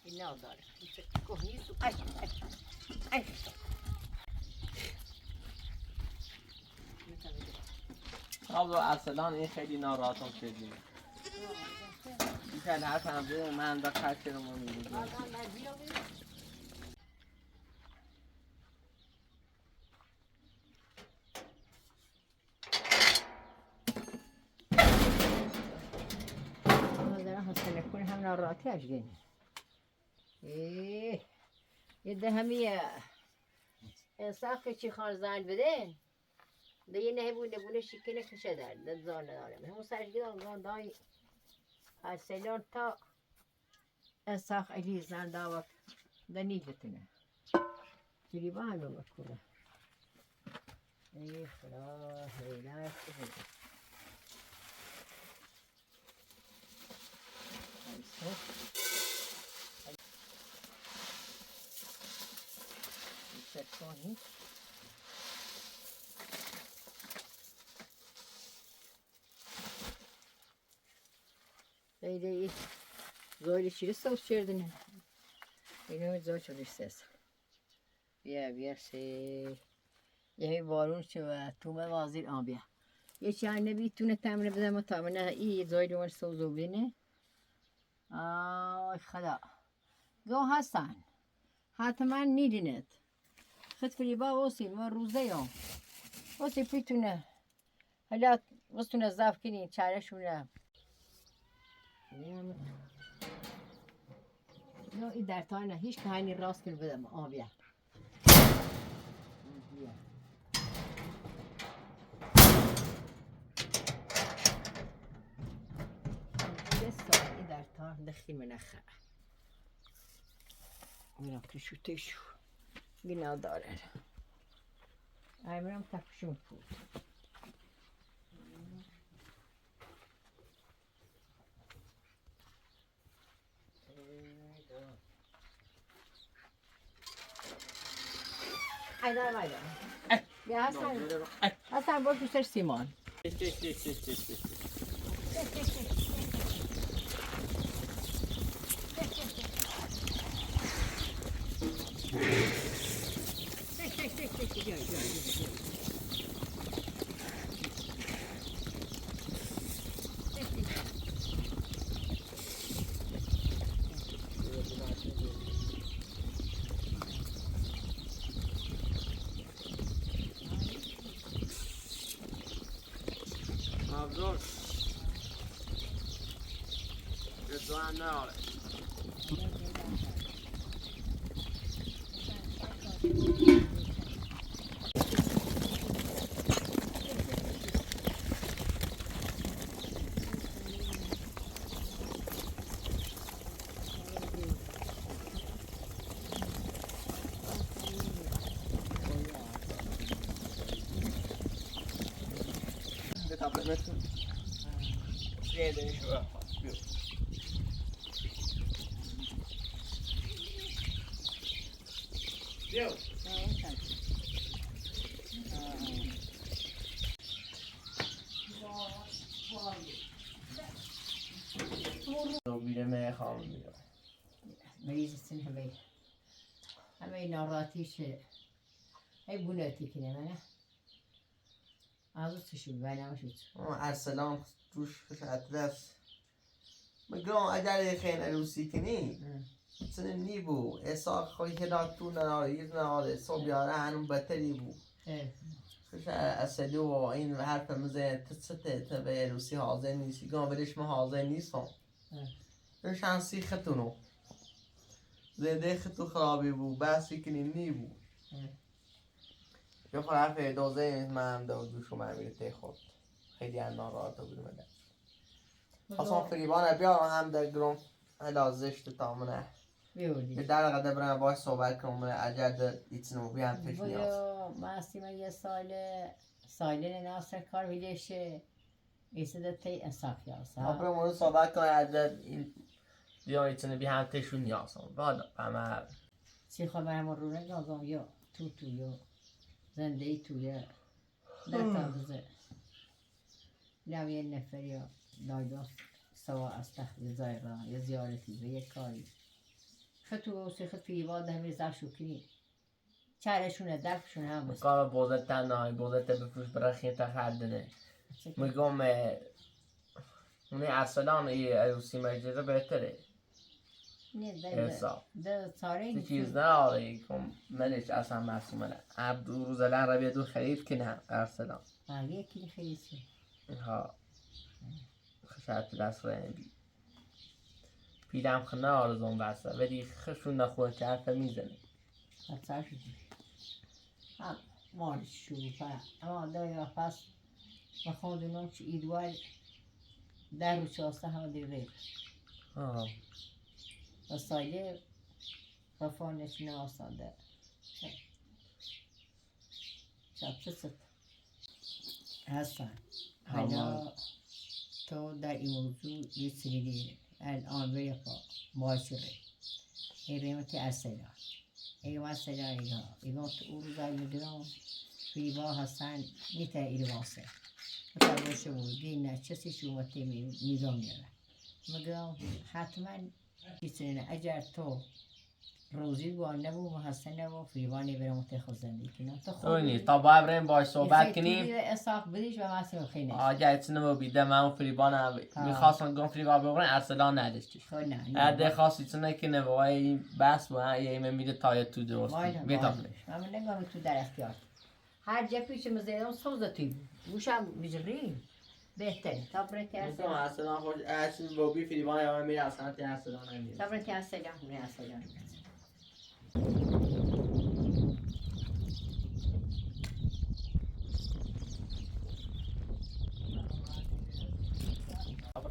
Não, Dora. Isso aqui, corniço. Ai, ai, ai. آبا اصلا این خیلی ناراحتم شدیم بیشتر حرف هم بده من دا خرچه رو ما میگیم دارم حسنه کنی هم ناراحتی اشگینی یه ده همیه انصاف که چی خان زن بدین ده یه نبونه شکنه کشه در زان دارم همون سرشگی زان دای هر سیلان تا انصاف علی زن داوک ده نیجتونه تیری با همه بکنه ای خدا هیلا خوبه کنی Böyle böyle şiri sos çerdin. Yine zor çalışacağız. بیا سه یه بارون شو تو موازی آبیا یه چند نبیتونه تمره بدم و تامنه ای زایده من سوزو بینه آی خدا گو هستن حتما نیدینت خد فریبا وسی ما روزه یا وسی پیتونه حالا وستونه زف کنین چاره شونه یا این در تانه هیچ که هنی راست کنه بدم آبیا در تان دخیل منخه میرم کشو تشو گنا داره میرم تکشون پود ایدار بیا حسن برو پیشتر سیمان مبروک رضوان ناره بیرمه خواهم میرم مریض همه ناراحتیش ای بونتی کنه منه آزو چشو بله شد ارسلان روش خوش اطلس مگرام اگر خیلی روسی کنی سنه نیبو احساق خوی هدات تو ناره صبح یاره هنون بطری بو خوش اصلی و این حرف مزه تسته به روسی حاضر نیستی گام برش ما حاضر نیستم روش انسی خطونو زده خطو خرابی بو بسی کنی نیبو یه خور حرف دوزه من دو دوشو من میره خود خیلی ناراحت بود مده اصلا فریبانه بیارم هم در گروم هلا زشت تامنه بیوردی یه در قدر برم باش صحبت کنم اگر در ایتنو بیان پیش نیاز بیا ماسیما یه ساله ناصر کار ویلیشه ایسه ده تی انصاف یاسا اپر مورد صحبت کنم اگر این بیان ایتنو بیان پیش نیاز بادا اما چی خبر همون رو نگاه یا تو یا زنده ای تو یا در تابزه لو یه نفر یا دایداست سوا از تخت زایرا یا زیارتی به یک کاری خطو خط فیواد همه زخشو کنی چهرشونه درفشونه هم بست قام بوزت تنهایی بوزت بفروش برای خیلی خردنه میگم اونی اصلا ای عروسی مجزه بهتره نه حساب ده تاره چه چیز نداره کم ملش اصلا معصومه عبد روز الان رویه دو خرید که نه ارسلان یکی خیلی چه ها خشت دست رنگی پیلم خنه آرزون بسته ولی خشون نخواه که حرفه میزنه حتی شدی هم مالش شروع کنم اما دایا پس بخوندونم که ایدوال در رو چاسته همه دیگه و سایه رفانش ناسانده چه هستن حالا تو در این موضوع یه سریدی الان به یکا معاشره ایرمتی اصلا ایرم اصلا ایگان تو او روزای مدرم فیبا هستن نیته ایرواسه مثلا باشه بود دین چسی شومتی میدام میاره مگم حتما کسی اگر تو روزی گوان نبو و هستن نبو فیوانی برم متخذ زندگی کنم تو تو نیست تا باید بریم باش صحبت کنیم اصاق بدیش و ماسیم خیلی آجا ایتنو بیده من اون فریبان میخواستم گم فریبان ببرن ارسلان نداشتش خود نه اده خواست ایتنو که نبوهای این بس بود یه ایمه میده تایه تو درست بیتابلش من نگم تو در اختیار هر جا پیش مزیدم سوزه توی بود گوشم بجریم بهتره تا برای مثلا ارسلان خوش ارسل بابی فریبان یا من میره اصلا تی ارسلان نمیره تا برای ارسلان میره ارسلان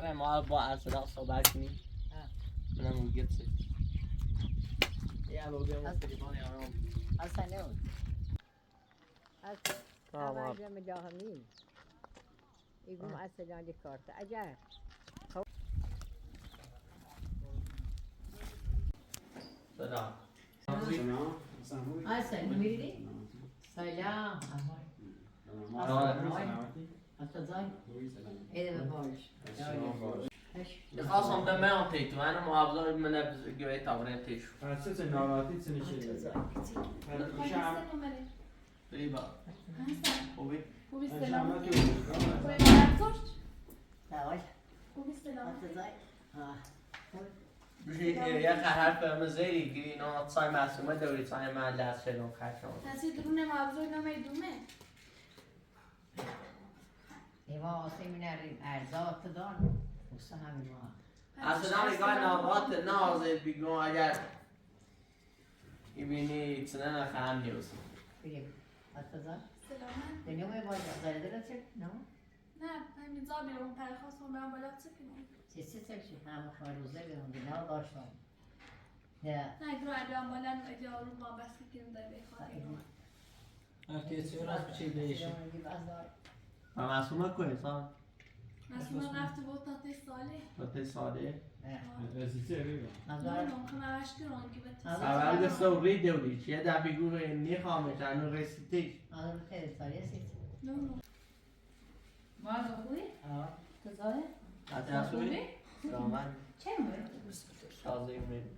برای ما با ارسلان صحبت کنیم منم اون گیت سی یا بابی همون فریبان یا من اصلا نبود اما جمع داهمی ایگم ارسلان دی کارت اگر سلام اصلا میری؟ سلام حتی زای ایده به بارش خواستم دم من تیتو انا محافظه من گوی تابرین تیشو چه ناراحتی چه نشه ریبا خوبی خوبی سلام خوبی سلام بشی یه حرف مزیدی گیری اینا سای معصومه دوری سای من دست شدون خشم تاثیر درون مبزوی نامه دومه ایما آسی منریم ارزات دان بسته همین ما اصلا نگاه ناراحت نازه بگم اگر ببینی چنه نخواهم نیوزم بریم اتزا سلام دنیومه باید زایده را چه؟ نه؟ نه همین زابی رو پرخواست رو برم بالا چه کنم چه سرشی همه خواروزه بیرون دینا داشتم نه نه درو ادوان بالا اگه آروم با بس که کنم در بخواهیم چه راست بچه بیشی و معصومه کنی سان مسئولا رفته بود تا تی ساله بطه ساده رسیسه بیبا نه ممکن عوش کنم که به تی اول دسته ری دولی چیه در بگو نیخوامه چنو رسیتیش آدم خیلی سالی هستید نه ما خوبی؟ آه تزاره؟ حتی اصولی؟ رامن چه موی؟ تازه میری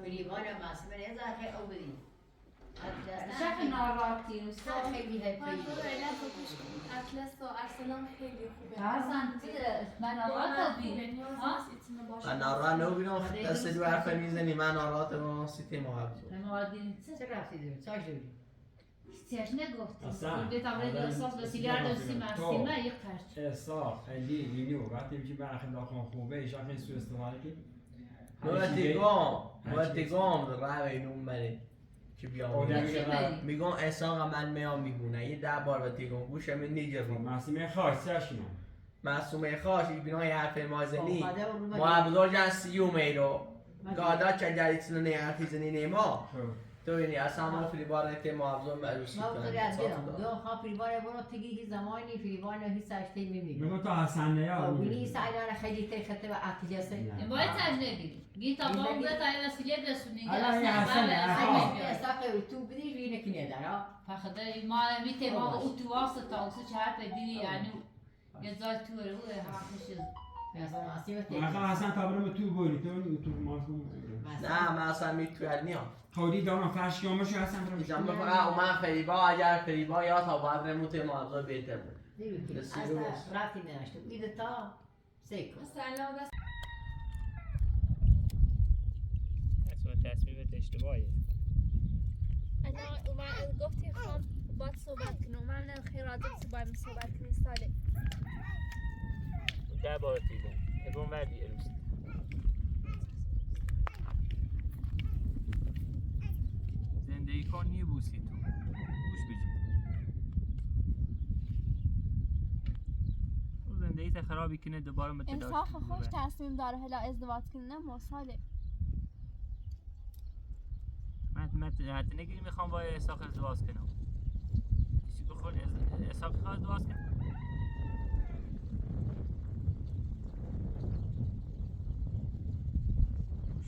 فریبان معصومه نیز آخه او بدی شخص ناراحتی و خیلی هی من تو رو اینا تو پیش اطلس و ارسلان خیلی خوبه حسن من ناراحت بودی من ناراحت نبینم دست دو حرف میزنی من ناراحت با سیتی محبت نمادین چه رفتی داریم؟ چه جوری؟ سیاش نگفتی اصلا. به تبریز احساس وسیله دستی مسیمه یک قرش احساس خیلی ویدیو وقتی میگی برخی داخل خوبه ایشان خیلی سو استفاده کی وقتی گام روی نوم بره که بیام میگم احسان من میام میگونه یه 10 بار وقتی گم گوشم نیجا معصومه خاصش نه معصومه خاصی بینای حرف مازنی محبوزا جان سیو میرو قاعدة تجاري تنوني عارفي زنيني ما تو تو يعني أسامة في البارة که معظم عروسی ما کنن بخوری از صافی بیرم دارن. دو خواه فیلبانه برو تگی هی زمانی فیلبانه هی ساشته میمیگم میگم تو حسن یا بینی سعیدان خیلی تی خطه و عقیجسه نه. باید تجلیه گیری گی تا با اون به تایی وسیله برسونی که الان این اصلا حسن بله احا. اصلا بیاد استاقه تو بدی روی نکنه در ها فخده ما میته ما او تو واسه تا اوسه چهار پیدی یعنی یه زای تو رو حرفش مثلا آسیب آخه حسن تابرم تو بوری تو ماشون نه من اصلا میتوید نیام خوری دارم فرش کامشو حسن برم جنبه فقط اومد فریبا اگر فریبا یا تا باید رموت معظم بهتر بود اصلا رفتی ننشته ایده تا سیکو سلام دست تصمیمت اشتباهیه انا وما گفتی خواهم باید صحبت کنم من خیلی راضی بسی باید صحبت کنی ساده ده بار دیدم اگه وردی اروست زندگی کن نیه بوسی تو گوش بجی تو زندگی تا خرابی کنه دوباره متلاش انصاف خوش تصمیم داره هلا ازدواج کنه و ساده من حتی نگیری میخوام با اساق ازدواج کنم چی بخور اساق خواه ازدواج کنم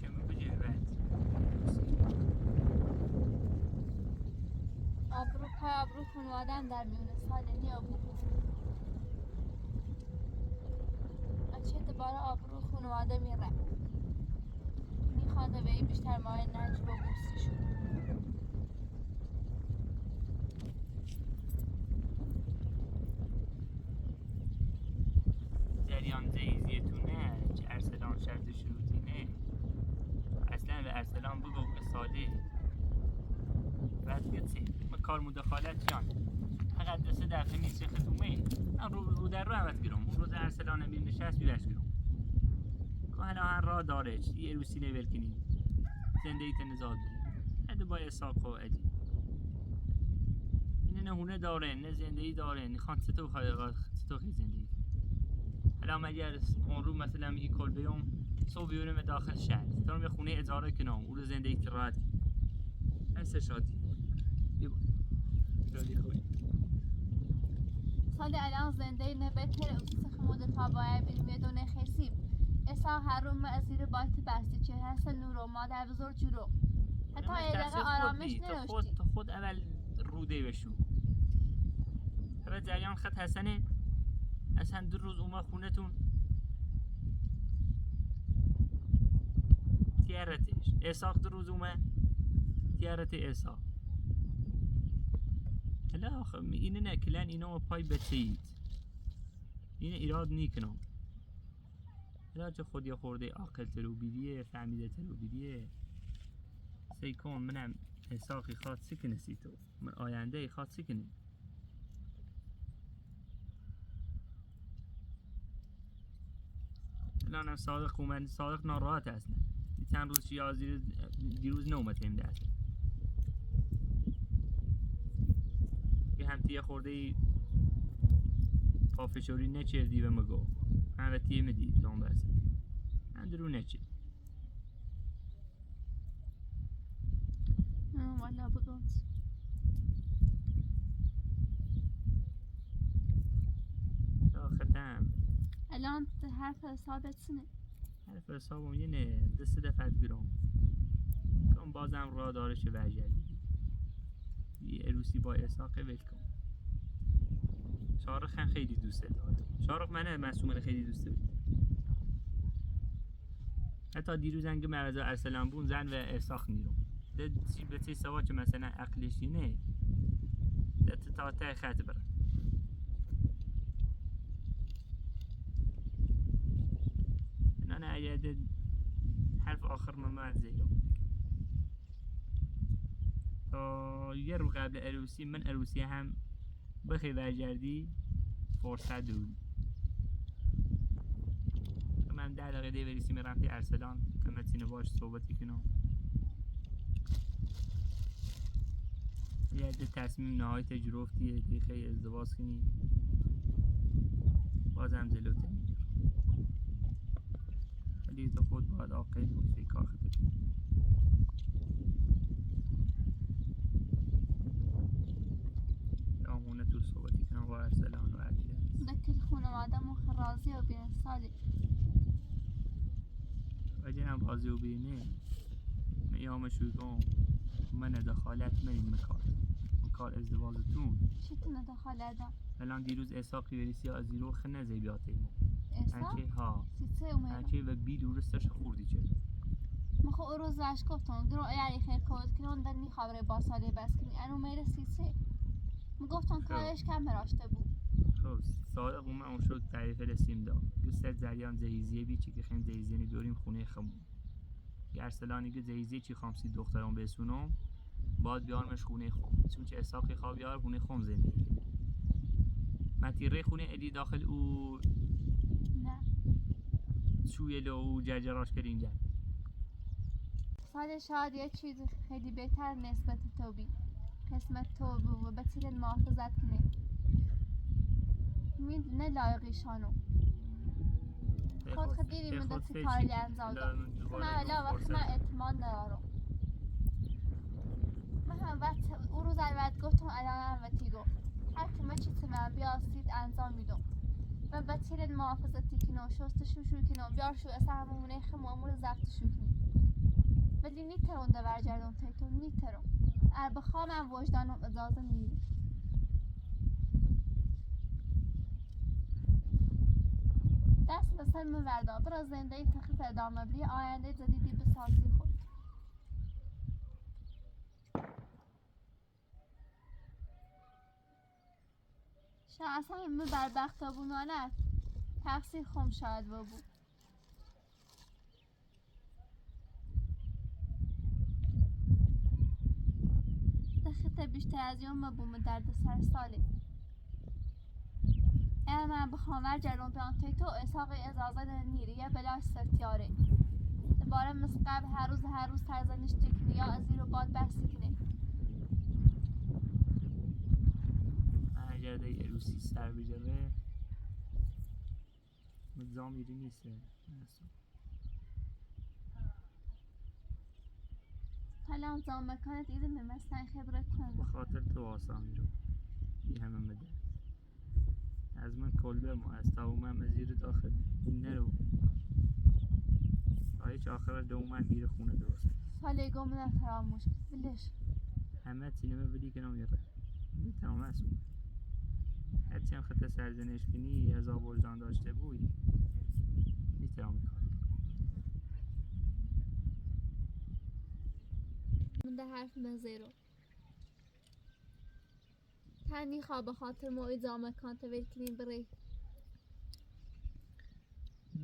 شما بجی رد آبرو پای آبرو خانوادم در میونه ساده نیا بود بچه دوباره آبرو خانواده میره میخوانده به این بیشتر ماه ننج و بوسی شد جریان زیتونه چه ارسلان شرط شروطی نه اصلا به ارسلان بگو ساده بعد گتسی کار مداخلت جان فقط دسته دفعه نیست خدومه من رو در رو عوض گرم اون روز ارسلان امیر نشست بیرش گرم که هر راه داره یه روسی لیول کنی زندگی تنزاد بری هده با اساق و ادی اینه نه هونه داره نه زندگی داره نه خان ستو خیلی زندگی حالا مگر اون رو مثلا میگی کل بیام صبح بیارم داخل شهر تا یه خونه اجاره کنم اون رو زندگی تراحت هست شادی بیا شادی خوبی ساده الان زنده نبتر اوسیس خمود تا باید بیر میدونه خسیب اسا هروم ازیر بایت بستی چه هست نورو مادر بزرگ جلو حتی ایدقه آرامش نراشتی تو خود اول روده بشو حالا جریان خط حسنه حسن 2 روز اومد خونتون تیارتش اساق 2 روز اومد تیارت اساق هلا آخه اینه نه کلن اینا پای بچید اینه ایراد نیکنم هلا چه خودی خورده عاقل ترو بیدیه فهمیده ترو بیدیه سیکون منم اساقی خواد سکنه سی تو من آینده خواد سکنه الان صادق اومد صادق ناراحت اصلا چند روز یازی دیروز نومد هم دست یه همتی خورده پافشوری نچردی و مگو همتی مدی زن بس من درو نچه والا بگوت ختم الان حرف حسابت سنه حرف حسابم یه نه دست دفعت گرام کن بازم را دارش وجدی یه عروسی با اساقه ول کن شارخ هم خیلی دوست داره شارخ منه مسئومن خیلی دوست داره حتی دیروز انگه مرزا ارسلان بون زن و اساق نیرو به تی سوا که مثلا عقلش اینه تا ته خط برن نه اگه حرف آخر من زیرو تا یه رو قبل عروسی من عروسی هم بخی برگردی فرصت دون من 10 دقیقه بریسی میرم تی ارسلان کمتینه باش صحبتی کنم یه عده تصمیم نهایت جروفتیه دیخه ازدواج کنی بازم جلوته میگیرم ولی تو خود باید عاقل باشی کار خودت. همونه تو صحبتی کنم با ارسلان و عدیده دکل خانواده مخ راضی و بین سالی و جنم راضی و بینه میام شویگم من دخالت من مکار ازدواجتون چطور دخاله دا؟ الان دیروز اساقی وریسی از ایرو خنه زی بیاته ایسا؟ هنچه ها سیسه اومدم هنچه و بی درستش خوردی چه مخو او روز وش گفتم گرو یعنی خیر کود کنون دنی خبره با سالی بس کنی انو میره سیسه مگفتم کارش کم مراشته بود خب صادق اون شد تعریف رسیم دا گستر جریان زهیزیه بی چی که خیم زهیزیه دوریم خونه خمون گرسلانی که زهیزیه چی خامسی دختران بسونم باید بیارمش خونه خم چون چه اساقی خواه بیار خونه خم زندگی متیره خونه ادی داخل او نه شویل و جرجراش کرد اینجا سال شاید یه چیز خیلی بهتر نسبت تو بی قسمت تو بو و بتیل محافظت کنه مید نه لایقی شانو خود خدیری مدت کاری انجام داد من الا وقت من اعتماد ندارم من هم وقت او روز الوقت گفتم الان هم وقتی گفت هر که من چیزی من بیاستید انجام میدم و بتیل محافظتی کنم شستشو شو کنم بیار شو اصلا همونه خمامور زفتشو کنم ولی نیترون ده برگردم تایتون نیترون بخوام من وجدانم اجازه میده دست به سر من وردا برا زنده تخیف ادامه بری آینده جدیدی بسازی خود شاید اصلا من بربخت بونانه تقصیر خم شاید بود دخیت بیشتر از یوم بوم درد سر سالی اما من بخوام ورجرم به آن تو اساق اجازه نیریه بلاش سرتیاره دوباره مثل قبل هر روز سرزنش کنی یا از این رو باد بحثی کنی اگر ده یه روسی سر بجره مدزامیری نیسته حالا هم زام مکانت ایده ممستن خبره کنم بخاطر تو آسان میرو یه همه مده از من کلبه ما از تاومم از زیر داخل این نرو هیچ آخر دومن میره خونه درست سالی گم نه فراموش بلش همه سینما بدی که نمیره تمام است هرچی هم خطه سرزنش کنی از وجدان داشته بوی نیترام میکنی من ده حرف مزیرو تنی خواب خاطر موی زام مکانت ویل کنیم بری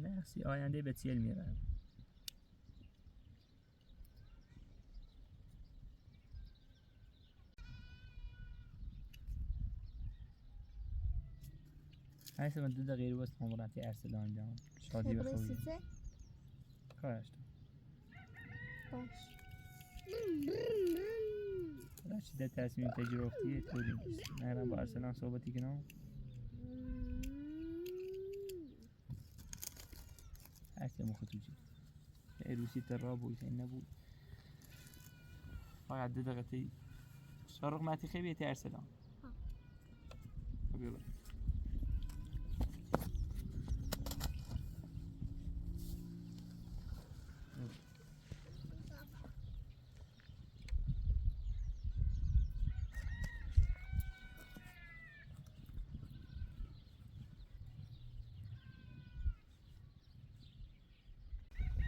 نفسی آینده به تیل میرم هسه من 2 دقیقه واسه ماموراتی ارسلان جان شادی خبره بخوری سیزه کارش باش رشیده تصمیم تجربتیه توریم نهرم با ارسلان صحبتی کنم هسه مخطوجی روسی تراب بويت نبود فقط 2 دقيقتي شارق ماتي خيبيتي ارسلان حبيبي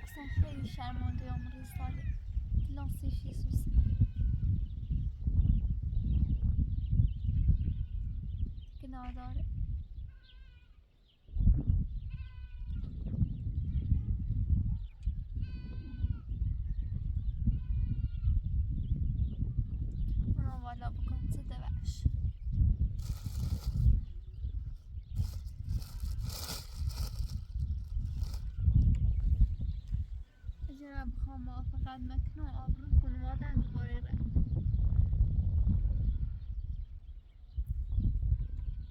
اصلا خیلی شرمنده عمری ساله لانسی شیسوس گناه داره برو والا بکن زده بش اجرا بخوام موافقت مکنم آبرو خانوادن دوباره ره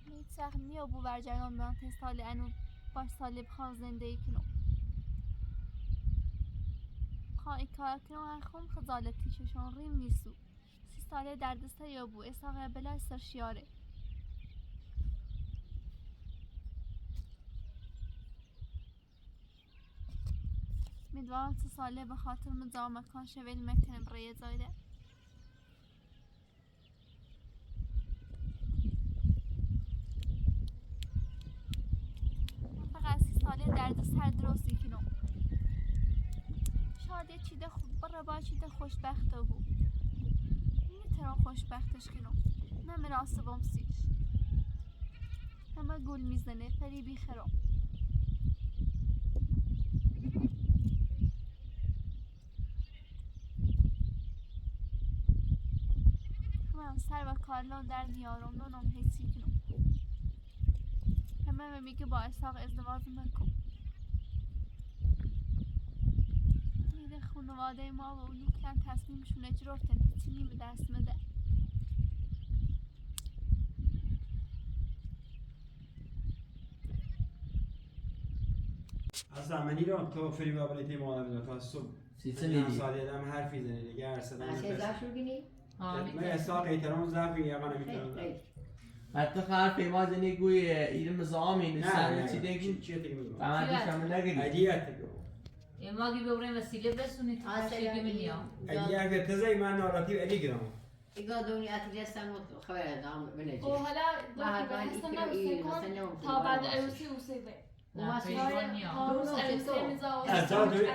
هیچ سخت نیا بو برجران بیان تی سالی انو باش سالی بخوام زندگی کنم خواهی کار کنو خون خزالتی چشون ریم نیسو 30 ساله دردسر یا بو اساق بلای سرشیاره میدوام 3 ساله به خاطر مزاحم مکان شویل مکتن برای زایده من فقط 30 ساله دردسر درستی کنم شاید یه چیده خوب برای با چیده خوشبخته بود میتونم خوشبختش کنم نه مناسبم سیش همه گل میزنه فری بیخرم همه سر و کارلان در دیارم نونم حسی کنم همه میگه با اساق ازدواج نکن میده خانواده ما و اونو کن تصمیمشون اجرافتن چینی به دست مده از زمانی رو تو فری بابلیتی مادر تا صبح سالی آدم حرفی زنه دیگه ارسلان ماشین زرد شو گینی؟ من اساق احترام ضعف یا قانه میتونم حتی خرف ما زنی گوی ایرم زامین سر چی دیگه چیه دیگه میگم فهمیدی شما نگیری عدیت دیگه اما اگه ببریم وسیله برسونی تو هشتگی منیا عدیت که تزای من ناراتی علی گرام ایگا دنیا اتیلستان و خبر دام بنجی و حالا بعد دکتر من بحثم ایکرو نمی‌کنم مثلا نمیم تا بعد عروسی او سیبه نه پیشوان نیا روز عروسی میزا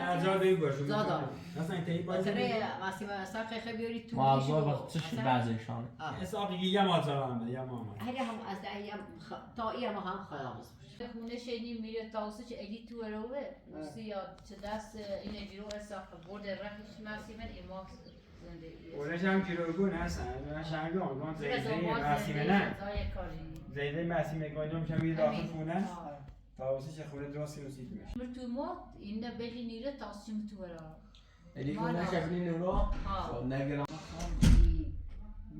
ازادوی باشم زادا. اصلا اینطوری بازی مثلا واسه اساق خیلی بیاری تو ما با وقتش بعضیشان اساقی که یه مازران یا ماما هر هم از ایم تا ایم هم خلاص خونه شنی میره تاوسه چه ایدی تو روه روسی یا چه دست این ایدی رو اساق برد رخش مرسی من ایماک زندگی اولش هم کیلوگون هستن من شنگه آنگان زیده مرسیمه نه زیده مرسیمه گاهی میشم میره داخل خونه تاوسه چه خونه درستی رسید میشه تو ما این بلی نیره تاسیم تو را علی کنه شبنی نورو خب نگرم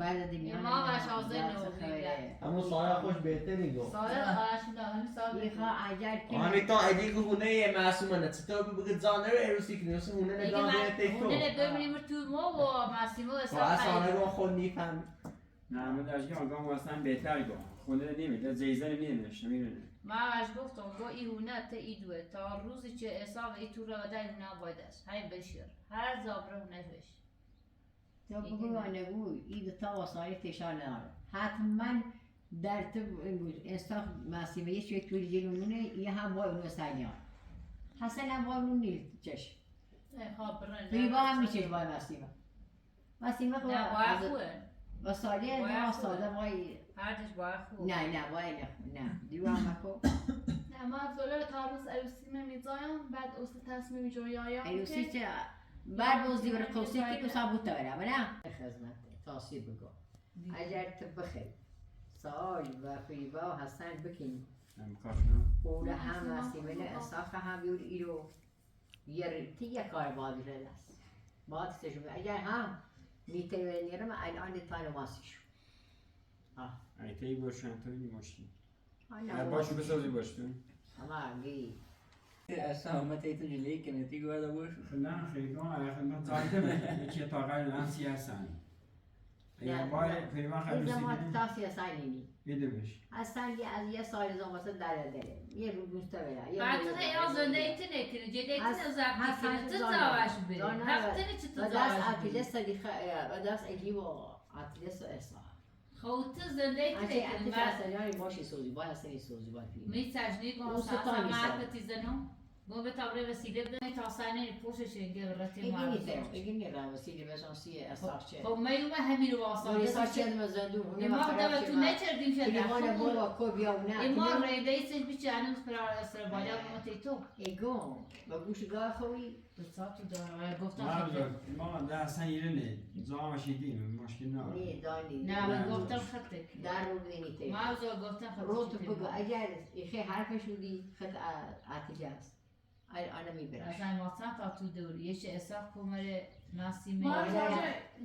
بعد دیگه ما باش حاضر نوبیده اما سایه خوش بهتری گفت سایه آرش دهانی سال میخوا اگر که آمی تا علی که خونه یه معصومه نه چطور بگه زانه رو اروسی کنی اصلا خونه نگاه بیته تو اونه ببینیم تو ما و مسیمو و حساب اصلا رو خود نیفهم نه من درجه آنگاه واسه بهتر گفت خونه نمیده زیزن نمیشه میره ما اش گفتم گو ایونه تا ایدوه تا روزی که حساب ای تو را در ایونه بایدش های بشیر هر زابره نفش تو بگو نگو این تا وسایل تشار نداره حتما در تو استاخ مسیمه یه چوی توی جلومونه یه هم وای اونو سنیان حسن هم وای اونو نیست چشم خواب برن توی با هم نیچه وای مسیمه خب نه باید خوبه وسایل ما ساده وای هر دش باید خوب نه وای نه دیو هم مکو نه ما افضل تا روز عروسی میزایم بعد اوست تصمیم جویایم عروسی چه بعد بازی بر قوسی که ثابت داره نه خدمت تاثیر بگو اگر تو بخیر سال و فیبا حسن بکن اوله هم مسیمه اصاف هم بیور ایرو یه کار بادی رد است بادی تجربه اگر هم میتونه نیرم الان دیتال واسیشو ایتی باشن توی نیماشی نه باشو بسازی باشتون اما گی اصلا همه تیتو جلی کنه تی گوه دا باشو نه خیلی من زایده یکی تا قرار لانسی هستن اگر باید فیلمان این خیلی زمان سیدی تاسی اصلی بیده بش اصلا از یه سال زمان داره یه رو گوشته بره بعد تو یا زنده ایتی نکنه جده ایتی نزاقتی کنه تو زاوش بری حقتنی چه تو و دست زاوش اتیلس بری دیخه و دست ایلی و اتیلس اصلا خود تو زنده ایتی انچه نکنه اتیلس من اصلا باشی سوزی باید اصلا سوزی باید فیلم می تجنی گم اون ساسا ستانی معرفتی زنم گم به تابره وسیله بدن تا سینه پوشش اینگه رتی ایگی معرفتی نیست ایگی نیست وسیله بشانسی اصلا چه خب میومه همین رو واسه ولی ساچه مزندو ما خدا تو نچردیم که کلیوان در بابا کو بیا و نه ما ریده ایستش بیچه هنوز پرار استر باید ما تو ایگو با گوش گاه خوی بسات تو داره گفتم ما ده اصلا ایرنه زامش ایدیم مشکل نه نه دانی نه من گفتم خطک در رو بینی تی ما از گفتم رو تو خطک بگو اگر خیلی حرفش بودی خط عتیجه است آنها میبرش اصلا واسه تا تو دوری یه چه اصاف کمره ناسیمه ما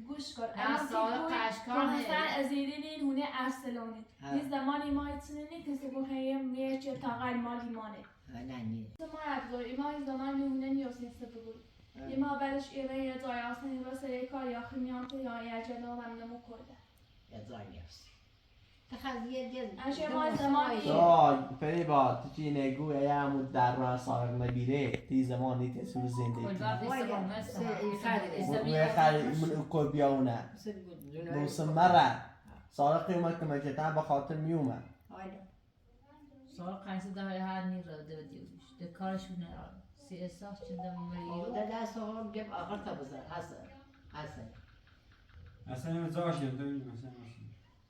گوش کن نه سال قشکان مثلا از ایرین هونه ارسلانی یه زمانی ما ایتونی کسی بخیم میشه تا غیر مالی مانه نه ما افضل ما این زمان هونه نیاسته بگوی یه ما بعدش ایره یه جای آسانی واسه یه کار یا خمیانته یا یه جلو و نمو کرده زانیاس تخذیه جز اشه ما زمانی فری با تجی نگو یا عمود در من ساق نبیره تی زمانی تی سور زندگی و خیلی من اکل بیاونه موسم مره سال قیمت که مجتا با خاطر میومه سال قیمت داره هر نیر رو دیوش ده کارشون نراد سی احساس چنده مریو ده دست هم جب آخر تا بزن حسن اصلا زاشیم تو مثلا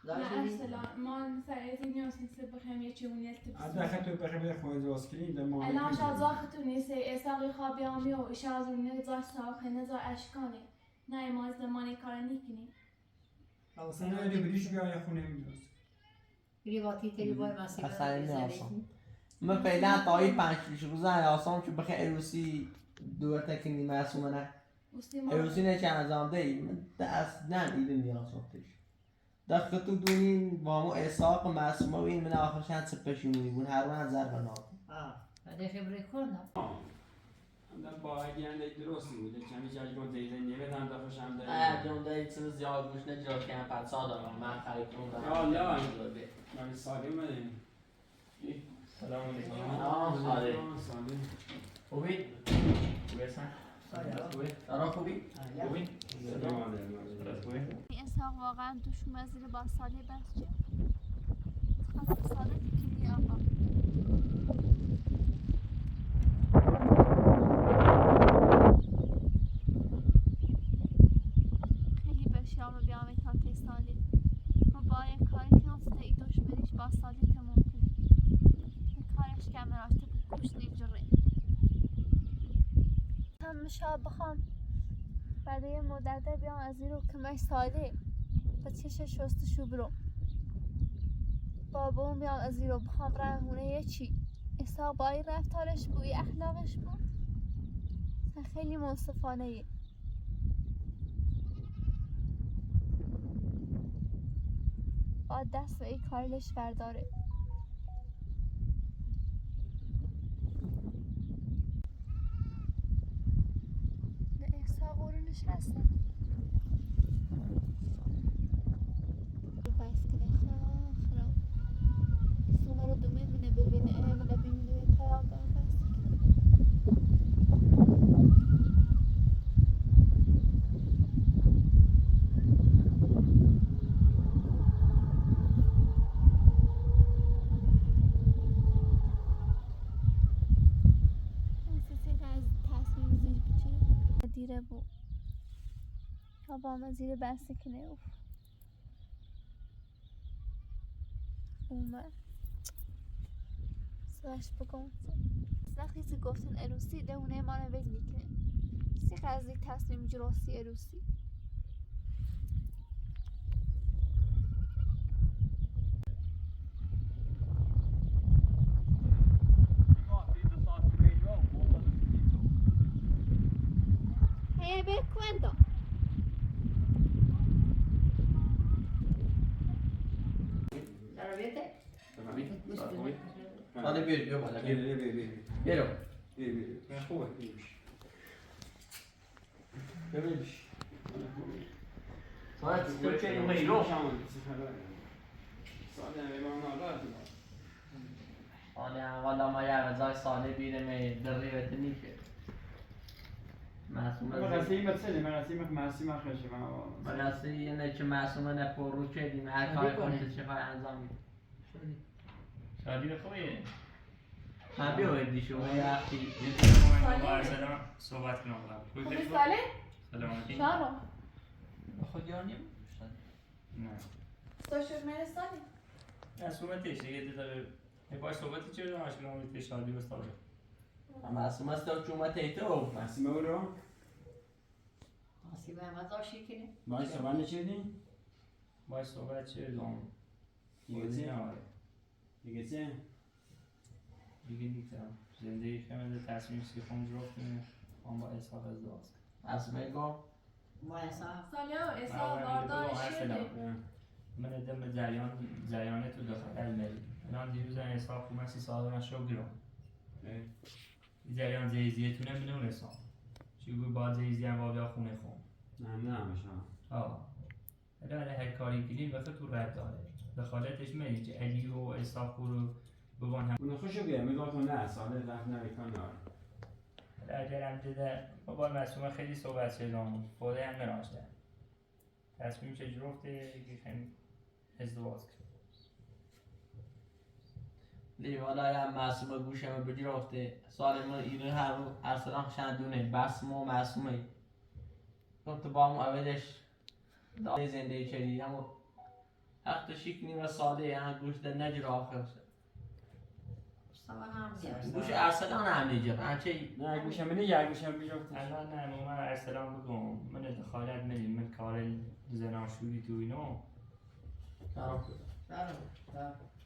نه اصلا ما سعیدی نیست نیست بخیم یه چونیت حتی خطو بخیر خود درست کنیم ده ما الان شاید زاختو نیست اصلا خوابی آمی و شاید اون نزار ساخه نزار اشکانه نه ما زمانی کار نیکنیم اصلا اگه بریش بیای خونه میدونست ریواتی تری بای مسیح اصلا نیاسان من فعلا تا این 5 روزه نیاسان که بخیر عروسی دور تکنی معصومه نه عروسی نه چند از آمده ای من اصلا ایده نیاسان تش دخل تو دونین با مو احساق معصومه و این من آخرش هند سپشونی بون هر من ضربه ناکن بعد خبره کنم هم با اگه انده درستی بوده کمی جاجگان دیده نمیدن دفعش هم داره جون دایی چیز زیاد گوش نجات که هم پد ساده من خرید کنم یا من سالی اومده سلام علیکم سالی خوبی؟ خوبی هستن؟ خوبی؟ دارا خوبی؟ خوبی؟ سلام علیکم این اسحاق واقعا توشون وزیر با سالی بس چه؟ خاص سالی تکنی آقا خیلی بشیام بیامه تا سالی ما باید کاری که نسته ای دشمنیش با سالی تموم کنیم این کارش کم راشته بود گوش نیجره هم میشه بخوام بعد یه مدت بیام از این رو کمش سالی با چش شستشو برم بابا اون بیام از این رو بخوام رنگونه یه چی اسحاق با این رفتارش بود این اخلاقش بود خیلی منصفانه یه با دست به این کارلش برداره نه اسحاق رو نشسته بس کنه خراب سومه رو دومه منه ببینه منه ببینه پیام بس دیره بود تا با من زیر بسته کنه اومد سرش بگم وقتی سی گفتن عروسی دهونه ما رو وید میکنه سی قضی تصمیم جراستی عروسی cuento. Hadi bir, yok hadi bir. Bir o. Ben خوبه ببینش Sonra Türkçe yemeği yok. ساده نمیدونم نادر آنیا والا ما یه غذای ساده بیرم دری وطنی که معصومه مقصیم بسیاری مقصیم خیشه مقصی اینه که معصومه نپور رو چه دیم هر کاری کنید چه خواهی انجام میده شادی خوبیه من بیاوردی شما یه وقتی یه طور با ارسلان صحبت کنم خوبی ساله؟ سلامتی شارو خود یار نیم؟ نه ستا شد میره سالی؟ نه صحبتش دیگه داره باید صحبتی چه رو مشکل آمید شادی بستاره معصومه است که اومد ایتو معصومه او رو معصومه همه داشتی کنه باید صحبت نچیدین؟ باید صحبت چه رو دیگه چه؟ دیگه چه؟ دیگه نیتم زندگی خیمه تصمیم سی خون رو کنه هم با اصحاب از داست معصومه گو ما اصلا ساله و اصلا باردار شده من ادم جریان تو داخل المری الان دیروز اصحاب خومه 30 سال من شو گرام جریان زیزیتونه منو رسان چی بود باز ایزیم و بیا خونه خون نه همشان الان هر کاری کنیم وقت تو رد داره دخالتش منی که علی و اسحاق رو بگن هم اون خوشو بیه میگه تو نه ساله رفت نمیکن اگر هم دیده با مسئول خیلی صحبت شدم خدا هم نراشته تصمیم چه جرفته که خیلی ازدواج کرد لیوانای هم معصومه گوشم بگیرفته سال من ایره هر سلام شندونه بسم و معصومه تو با هم اولش داره زنده چلی اما حق شکنی و ساده هم گوش در نجر آخر گوش ارسلان هم نیجر همچه نه گوشم بینه یا گوشم بیجفت الان نه من ارسلان بگم من دخالت منیم من کار زناشویی تو اینو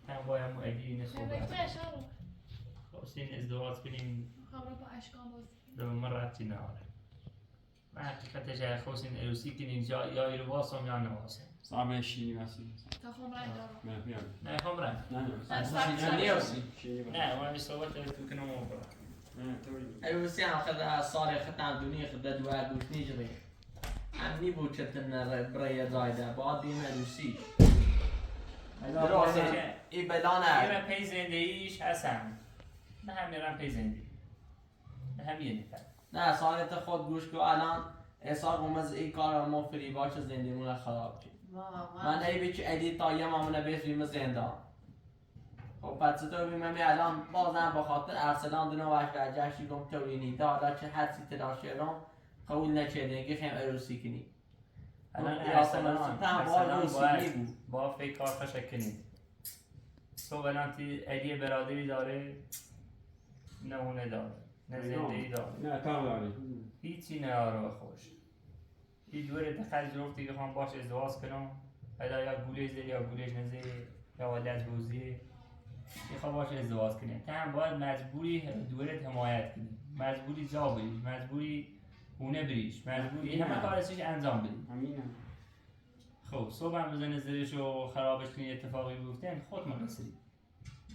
هم باید مو علی اینه صحبت خواستین ازدواج کنیم خبر با اشکان باز به من ربطی نداره من حقیقتش اگه خواستین عروسی کنیم یا ایرو واسم یا نواسم سامه شیری واسه تا خم رنگ دارم نه خواهم رنگ نه من صحبت تو کنم و برم عروسی هم خدا سال ختم دونی خدا دوار گوش نیجره هم نی بود چطور برای زایده با دیم عروسی درسته ای بدانه میرم پی زندگیش هستم نه هم میرم پی زندگی نه هم یه نفر نه سالت خود گوش کو الان احساق اومز ای کار ما فریباش زندگیمون خراب شد من ای بیچ ادی تا یه مامونه بیفریم زندان خب پس تو بیمه می الان بازم با خاطر ارسلان دونه وش و جشی گم تورینی دادا چه حدسی تلاشیرم قبول نکرده که خیم عروسی کنی الان ارسلان باید با فکر کار خشک کنید تو الان ادی برادری داره نمونه داره نه زندگی داره نه کار داری هیچی نداره خوش این دوره دخل جرفتی که خواهم باش ازدواج کنم حالا یا گولش داری یا گولش نزدی یا ولد بوزی میخواه باش ازدواج کنی تو هم باید مجبوری دورت حمایت کنی مجبوری جا بریش مجبوری خونه بریش مجبوری همه کارشش انجام بدی همینم خب صبح هم بزنه زرش رو خرابش کنی اتفاقی بیفتن خود مقصری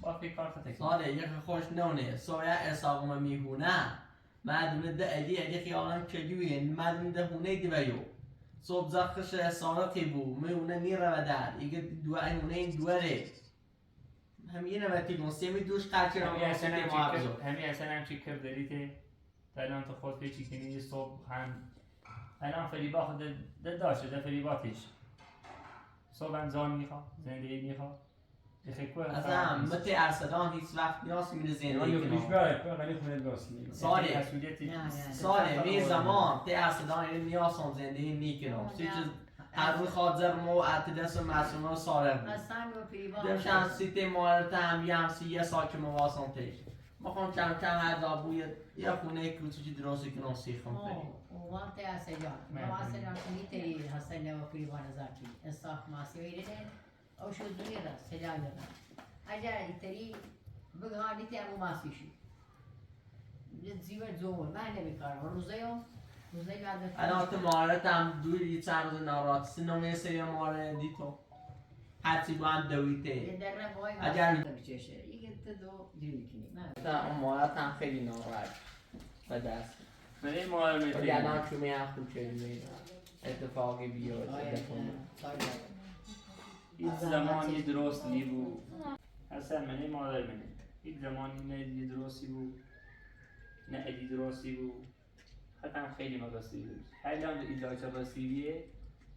با فکر کار خطه کنی ساله یک خوش نونه سویا احساق ما میهونه مدونه ده ادی خیالم چجویه مدونه ده هونه دیویو صبح زخش سارقی بو میونه میره و در ایگه دو اینونه دوره همینه وقتی گنسیمی دوش قرچه رو همین اصلا هم چی کرد داریته الان تو خود پیچی کنی صبح هم الان فریبا خود داشته ده فریباتش صبح هم زان میخواد زندگی میخواد از هم مت ارسلان هیچ وقت نیاز میره زندگی کنه ولی خونه باسی ساله می زمان تی ارسلان نیاز هم زندگی میکنم چیز هر روز خاطر مو اتدس معصومه و ساره بود دمشن سیت مارت هم یه همسی یه سال که مواسم تیش ما کم کم هر دابوی یه خونه کوچیکی درستی کنم سیخم کنیم وقت اصلا ما اصلا میتونی حسن و فریبان زاکی انصاف ماسیوی رنه او شو دنیا را سلام دارم اگر ایتری بگهانی تی امو ماسیشی زیور زوم من نمیکارم روزایو بعد الان تو مارت هم دوری چند روز ناراحت سینومه سری ماره دیتو هرچی با هم دویته اگر میچشه یه دو دیری کنی نه اون مارت هم خیلی ناراحت و دست من مار میتونی ولی الان چومی هم خوب چه اتفاقی بیاد این زمانی درست نی بود حسن منه مادر منه این زمانی نه درستی بود نه ادی درستی بود حتی هم خیلی مقصری بود هر هم ایدای چه رسیدیه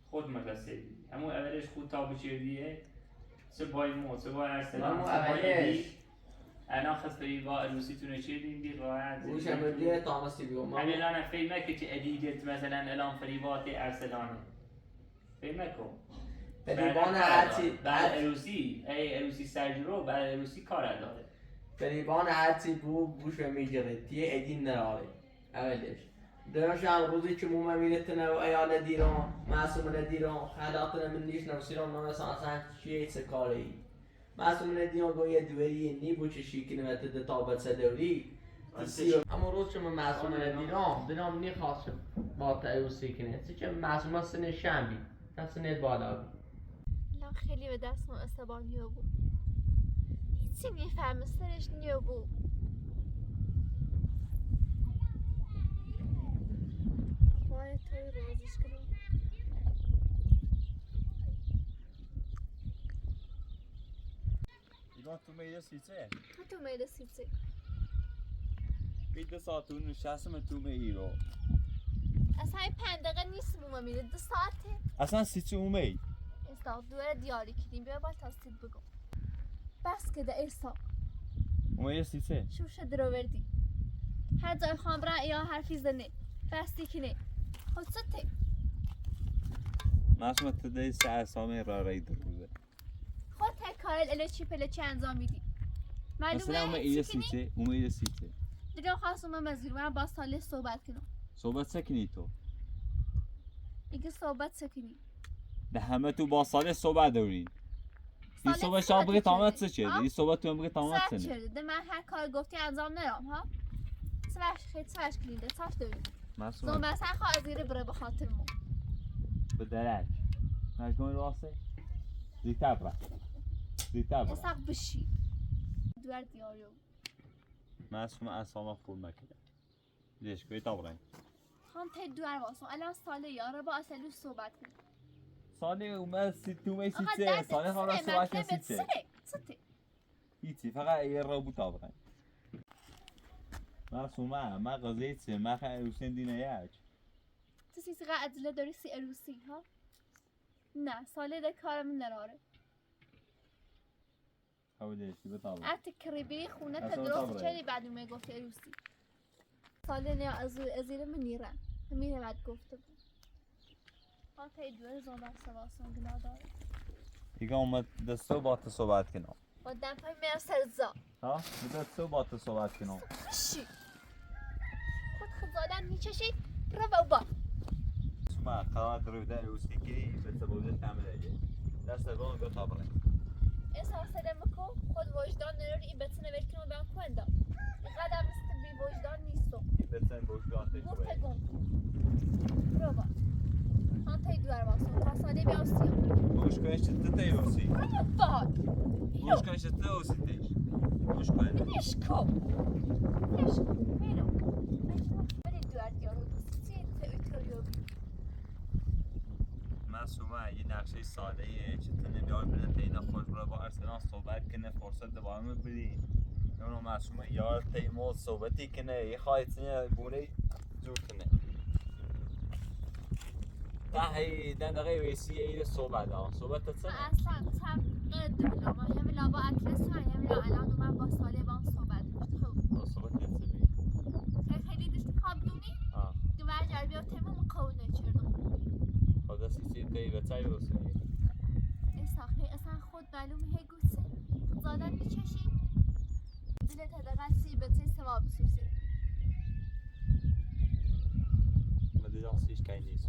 خود مقصری اما اولش خود تا بچردیه چه بای مو چه بای ارسلان چه بای ادی الان خسته با عروسی تونه چیدیم بی راحت گوشه بردیه تامسی بیوم همین الان فیلمه که چه ادی گرد مثلا الان فریبات ارسلانه فیلمه کن فریبان هرچی بعد عروسی عروسی سرجرو بعد عروسی کار داره فریبان هرچی بو گوشه میگره تیه ادی نراره اولش درشان روزی که مومه میرتنه و ایال دیران معصوم ندیران خلاتنا من نیش نفسیران نمسان چیه چه کاری معصوم ندیران گویه دوری نی بو چه شیکنه و تده تابت سدوری اما روز که من معصوم ندیران بنام نی خواست با عروسی کنه چه معصوم سن شنبی نه سن بالا بی الان خیلی به دست ما استبان نیو بود هیچی میفهمه سرش نیو بود باید تو رازش کنم. اینا تو میده سیچه تو میده سیچه بیده ساعتون نشستم تو میرو اصلا 5 دقیقه نیست موما میره 2 ساعته اصلا سیچه اومید ایسا دوره دیاری کردیم بیا باید تاستید بگم بس که ده ایسا اومید سیچه شو شد رو وردی هر جای خواهم برن یا حرفی زنه بستی کنه خود سته معصومه تده سه اسامه را رای در روزه خود تک کارل الو چی پله چه انجام میدی مثلا معلومه اومید سیچه دیگه خواستم من مزیر من با ساله صحبت کنم صحبت سکنی تو دیگه صحبت سکنی ده همه تو با ساله صحبت دارین این صحبت شما بگه تامت سه چه این صحبت تو هم بگه تامت سه سر نه چرده من هر کار گفتی انجام نرم ها سوش خیلی سوش کلیده صاف داریم معصومه زن بسر خواه زیره بره به خاطر مو به درک نگون راسته زیتا برا اساق بشی دوار دیاریو معصومه اسامه خور مکنه لیش کوی تابرین هم تی دوار واسم الان ساله یاره با اصلو صحبت کنم ساله اومد تو می آقا سیچه دست ساله خواهد صحبت کن مطلبت سیچه سته هیچی فقط یه را بود تابرین معصومه ما قضیه چه ما خیلی روشن دینه یک تو سیسی قا ادله داری سی اروسی ها نه ساله ده کارم نراره حاولش به تابرین ات کریبی خونه تا اصلا درست تابره. چلی بعد اومه گفت اروسی ساله نه ازیر من نیرن همینه بعد گفته بود ها تی دوار زن بر سواسون گناه داره دیگه اومد دستو با تو صحبت کنم با دمپای میرم سرزا ها؟ به دستو با تو صحبت کنم شی خود زادن میچشی برو بابا شما قرار رو در روسی که به سبب تعمل ایه دست بان به تابرین احساس دمکو خود وجدان نداری این بتونه ولکنو بیان کنده اینقدر مثل بی وجدان نیستم بسن بوشگان تشوه مرتگم برو با هم تای دوار واسم تا ساله بیان سیم بوشگانش چطور تیوسی برو با بوشگانش چطور اوسی تیش بوشگان نشکو میرو بری دوار دیارو سی تئوریو بی معصومه یه نقشه ساده ایه چطور نمیار بده تینا خود را با ارسنال صحبت کنه فرصت دوباره بری اونو معصومه یار تیمو صحبتی کنه یه خواهی سنه بونه جور کنه تاهی دقیقه ویسی ایده صحبت ها صحبت تسنه اصلا تم قد بلا ما همه لا با اترس من همه لا الان من با ساله با صحبت خب صحبت تسنه خیلی داشتی خواب دونی آه دوباره جربی ها تیمو مقاونه چردم خدا سیسی تی به تایی بسنه اصلا خود معلومه هی گوسه زادن میچشی دلت حداقل سی به تی سوا بسوسی مدیدان سیش که نیست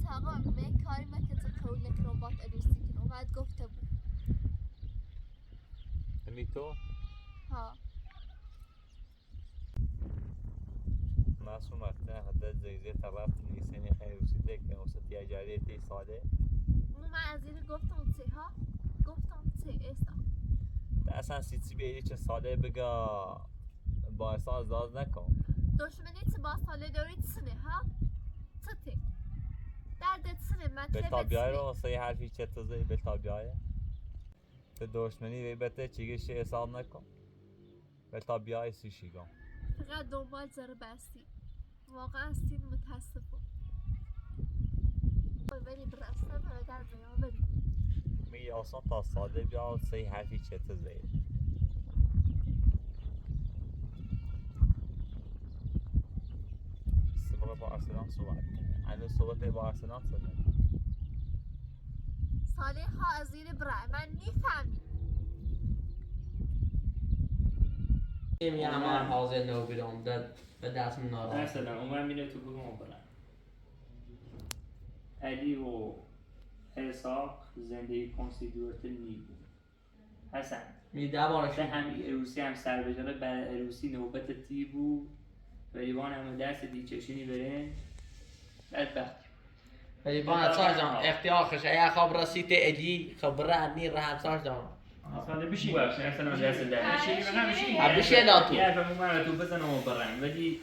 آقا من کاری من که تو قول نکنم بات عروسی کنم بعد گفته بود همی تو؟ ها معصوم اختنه حدد زیزه طرف نیسینی خیلی روسی تک وسطی اجاری تی ساده من از این گفتم تی ها گفتم تی استا اصلا سیسی بیایی چه ساده بگا با احساس داز نکن دشمنی تی با ساله داری تسنه ها تی دردت سنه به مطلبت تابیای رو سنه واسه یه حرفی چه تازه به تابیای به دشمنی وی بته چیگش حساب نکن به تابیای سیشیگم فقط دنبال زره بستی واقعا استین متاسفم ولی برسته به در بیان ولی می آسان تا ساده بیا سه حرفی چه تازه سبرا با ارسلان صحبت کنه اینو صحبت با ارسلان صحبت ساله ها از این برای من میفهمی میگم من حاضر نبودم به دست من ناراحت مثلا اون میره تو بگم برن علی و حساب زندگی کنسیدورت نیبود حسن میده بارش به همین عروسی هم سر بجاره برای عروسی نوبت تی بود ولیوان همه دست دیچشینی برن بدبخت ولی با ساز جان اختیار خش ایا خبر رسیت ادی خبر انی راه ساز جان ساده بشین باشه مثلا دست ده بشین بشه لا تو یه فهمم من تو بزنم و برم ولی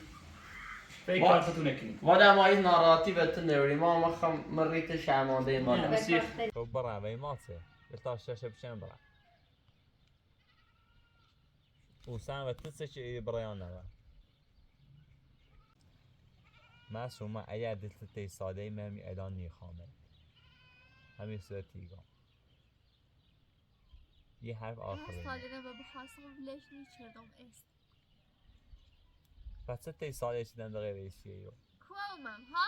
فکر کارتون نکنید. وادم آیز ناراحتی به تو نوری ما مخم مریت شرمانده نه. مادم مسیح. خب برا وی ماسه تا شش بشن برا و سان و تسچ برایان نوا ما شما ایا دلت تی ساده ممی اعلان نیخامه همین صورتیگا یه حرف آخره سالینا و بخواستم ليش نيشردم است پس تی ساده چیدن داره ویسیه یو کوامم ها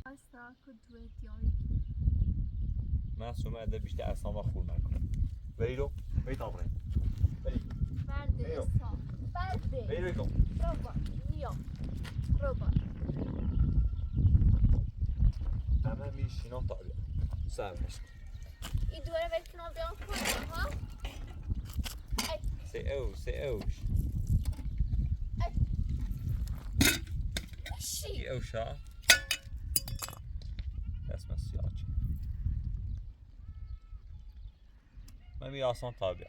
استا کدوه دیاری ما شما اده بیشتر اساما خور نکن ولی رو ولی تابره ولی برده استا برده ولی رو روبا نیا روبا همه میشینا تابیا سرمش این دوره بکنم بیان کنم ها سی اوش شی ای اوشا اسم سیاچ من می آسان تابیا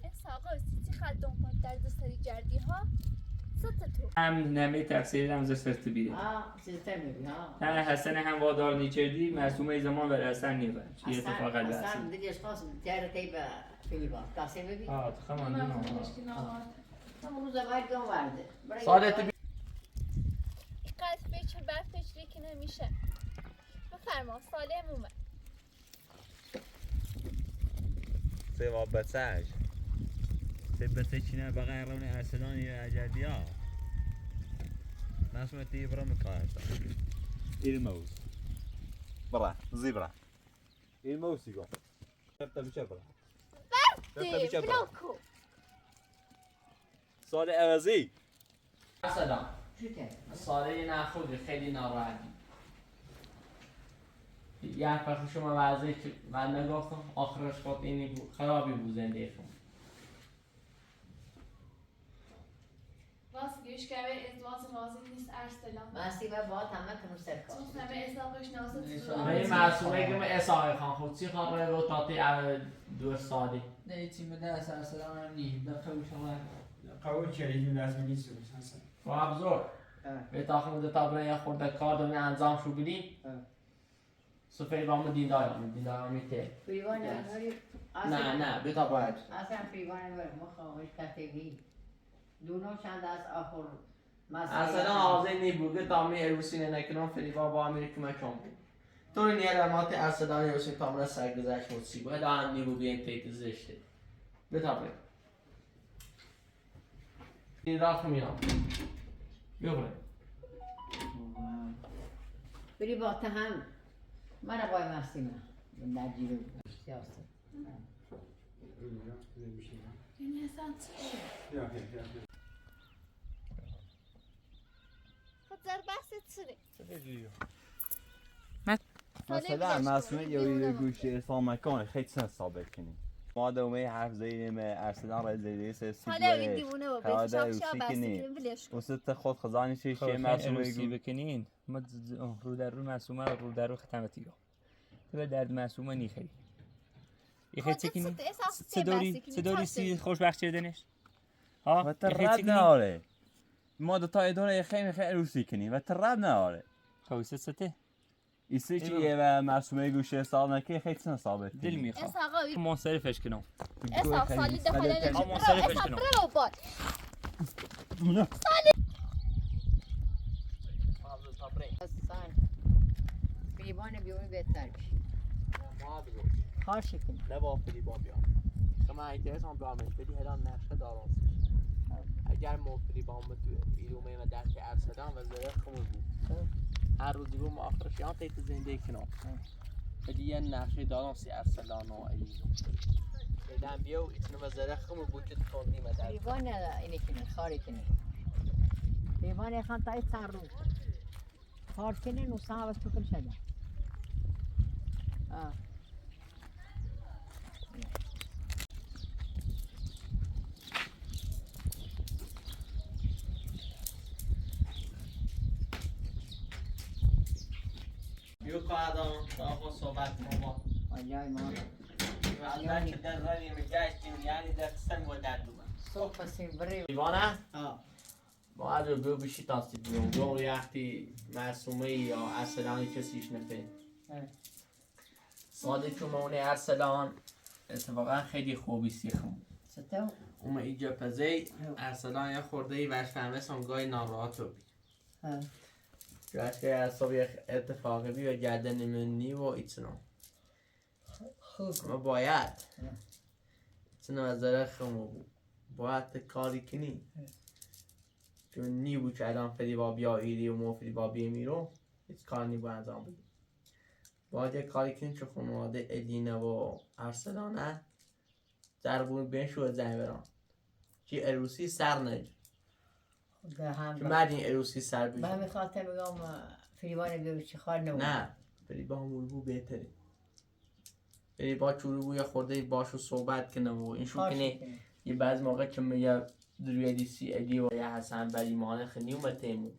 استا آقا سیتی خلدون کن در دوستاری جردی ها ست تو هم نمی تفسیر هم زفت بیده. سیستم میبی ها. نه حسن هم وادار نیچردی معصومه زمان ولی حسن نیبر. چی اتفاق اصلا دست؟ دیگه اشخاص دیاره تیبه فیلیبا. کاسه میبی؟ خمان من دیما. مشکل نهاد همون روز اول گم ورده. سادت اینقدر پیچ برف پیچ که نمیشه بفرما سالم اومد سی و بساج سی بساج چینه بقیه رونی ارسلان یا اجدی ها ناس متی برا مكانتا الموز برا زيبرا الموز يقول تبتا بشبرا برده بلوکو صالح اوزي سلام چیته؟ ساله نخود خیلی ناراحتی یه وقت شما وضعی که من نگفتم آخرش خود اینی بود خرابی بود زنده شما راست گوش که ازدواج راضی نیست ارسلان ماسی و با همه کنو سرکار. چون همه ازدواجش ناسد این معصومه که من اساقی خان خود چی خواهد رو تاتی دو سالی نه چی مده اثر سلام هم نیم دقیقه شما قوی کردیم لازم نیست حسن و ابزور به تاخم ده تابره یه خورده کار دونه انجام شو بدیم سفری رام دیندار میته پیوان نوری. نه بتا باید اصلا پیوان نوری مخواهش کتگی. دونو چند از آخر. اصلا آزه نیبوگه تامی اروسی نکنم فریبا با امریک مکان بود تو نیه رمات اصلا اروسی تامره سرگذشت موسی باید آن نیبوگه این پیت زشته بتا باید این راه میام بگره بری با هم من باید ماسی من نجیبه سیاست. این حسن خطر بحث چره مثلا معصومه یه گوشه اسلام مکان خیلی سن ثابت کنی ما دومه حرف زیریم ارسلان را زیری سسی حالا این دیوونه و بیش شخصا بسته بلش کن وسط خود خزانی چیه خیلی معصومه اروسی بکنین ما رو در رو معصومه رو در رو ختمتی رو تو به درد معصومه نیخری یه چکنی صدوری سی خوشبخت چردنش ها و تراب ناره ما دو تا اداره خیلی اروسی کنی و تراب ناره خویسه سته ایسی چیه و معصومه گوشه سال نکی خیلی سن ثابت دل کنی میخواه اساقا منصرفش کنم اساق سالی دخل نمیشه منصرفش کنم برو باد سان پیوان بیون بهتر بشه. خواهش کنی. نه با فریبا بیام شما ایتیاز هم بیامش بدی هدان نقشه دارم اگر ما فریبا هم تو ایرومه و درک ارسلان و زره خمو بود هر روز رو ما آخرش یان تیت زنده کنم بدی یه نقشه دارم سی ارسلان و ایرو بدن بیاو ایتنو و زره خمو بود که تکندیم در پیوان اینی کنی خاری کنی. پیوان خان تای چند روز. خار کنی نوسان هاوس تو کن شده. بیو کادم تا آقا صحبت کنم آجای ما البته در رای میگشتیم یعنی در سنگ و در دوبن صبح بسیم بری دیوانه؟ آه باید رو بیو بشی تاستی بیون دو یختی معصومه یا ارسلانی کسیش نفه ساده چومونه ارسلان اتفاقا خیلی خوبی سیخم ستو اومه ایجا پزی ارسلان یا خورده ای وش فهمه سنگای ناراحت رو بی جوش که اصابی اتفاقی بی و گردن منی و ایتنو اما باید ایتنو از ذره خمو بود باید کاری کنی چون نی بود که الان فری با بیا ایری و مو فری با بیا میرو هیچ کار نی بود انجام بدی باید یک کاری کنی که خانواده الینه و ارسلانه در بود بین شو زنگ بران که اروسی سر نج به هم که مردین اروسی سر به بشه همین خاطر میگم فریبان بیو چی خار نمون نه فری با همون بو بهتره فری با چورو بو یا خورده باشو صحبت کنه و این شو کنه یه بعض موقع که میگه دروی دیسی ادی و یه حسن بری مانه خنی اومد تیمو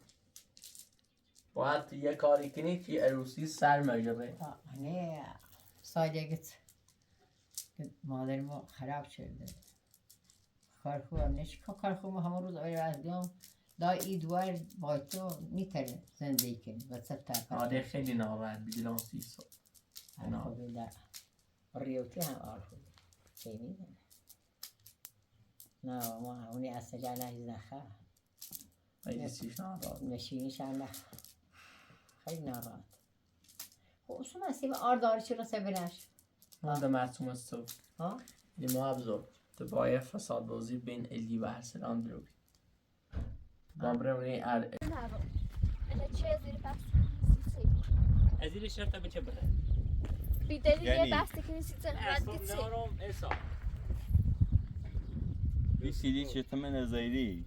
باید یه کاری کنی که اروسی سر مجره نه سایده گت مادر ما خراب شده کار خوبم نش کار خوبم همون روز آره از دیام دا ایدوار با تو میتره زندگی کنی و ستر آده خیلی ناراحت بیدلان 30 سال نه خود در ریوتی هم آر خود خیلی نه ما اونی اصلا نهیز نخواه خیلی سیش ناراحت نشینیش هم نخواه خیلی ناراحت خب اصلا مسیم آر داری چرا سبنش مونده معصوم است تو ها؟ یه ما ابزار تو باید فساد بازی بین الی و ارسلان درو بی بامره منی انا چه زیر بس از این شرطه بچه بره بیدلی یعنی؟ یه بسته که نیستی زنگ گیتی نارم ایسا بیسیدی چطور من نزایری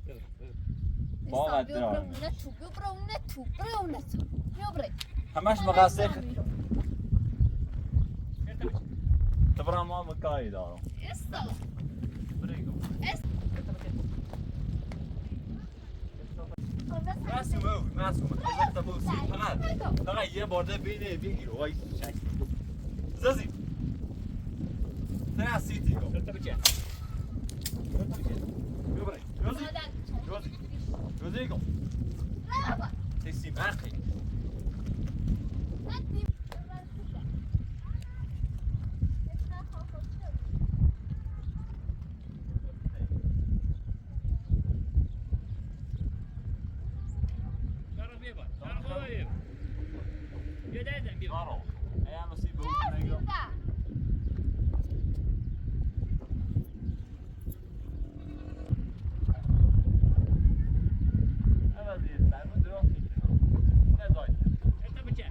نیستا بیو برو اونه تو بیو برو اونه تو برو اونه تو بیو برو همش مقاسه تبرا ما مكاي دارو ایستا معصومه فقط فقط یه بارده بینه بگیر وای شکل زازی نه سیتی گو روزی گو تیسی مرخی Claro, ella no sirve un negro. Evet, sen mi diyorsun? Ne zaten? انت بچه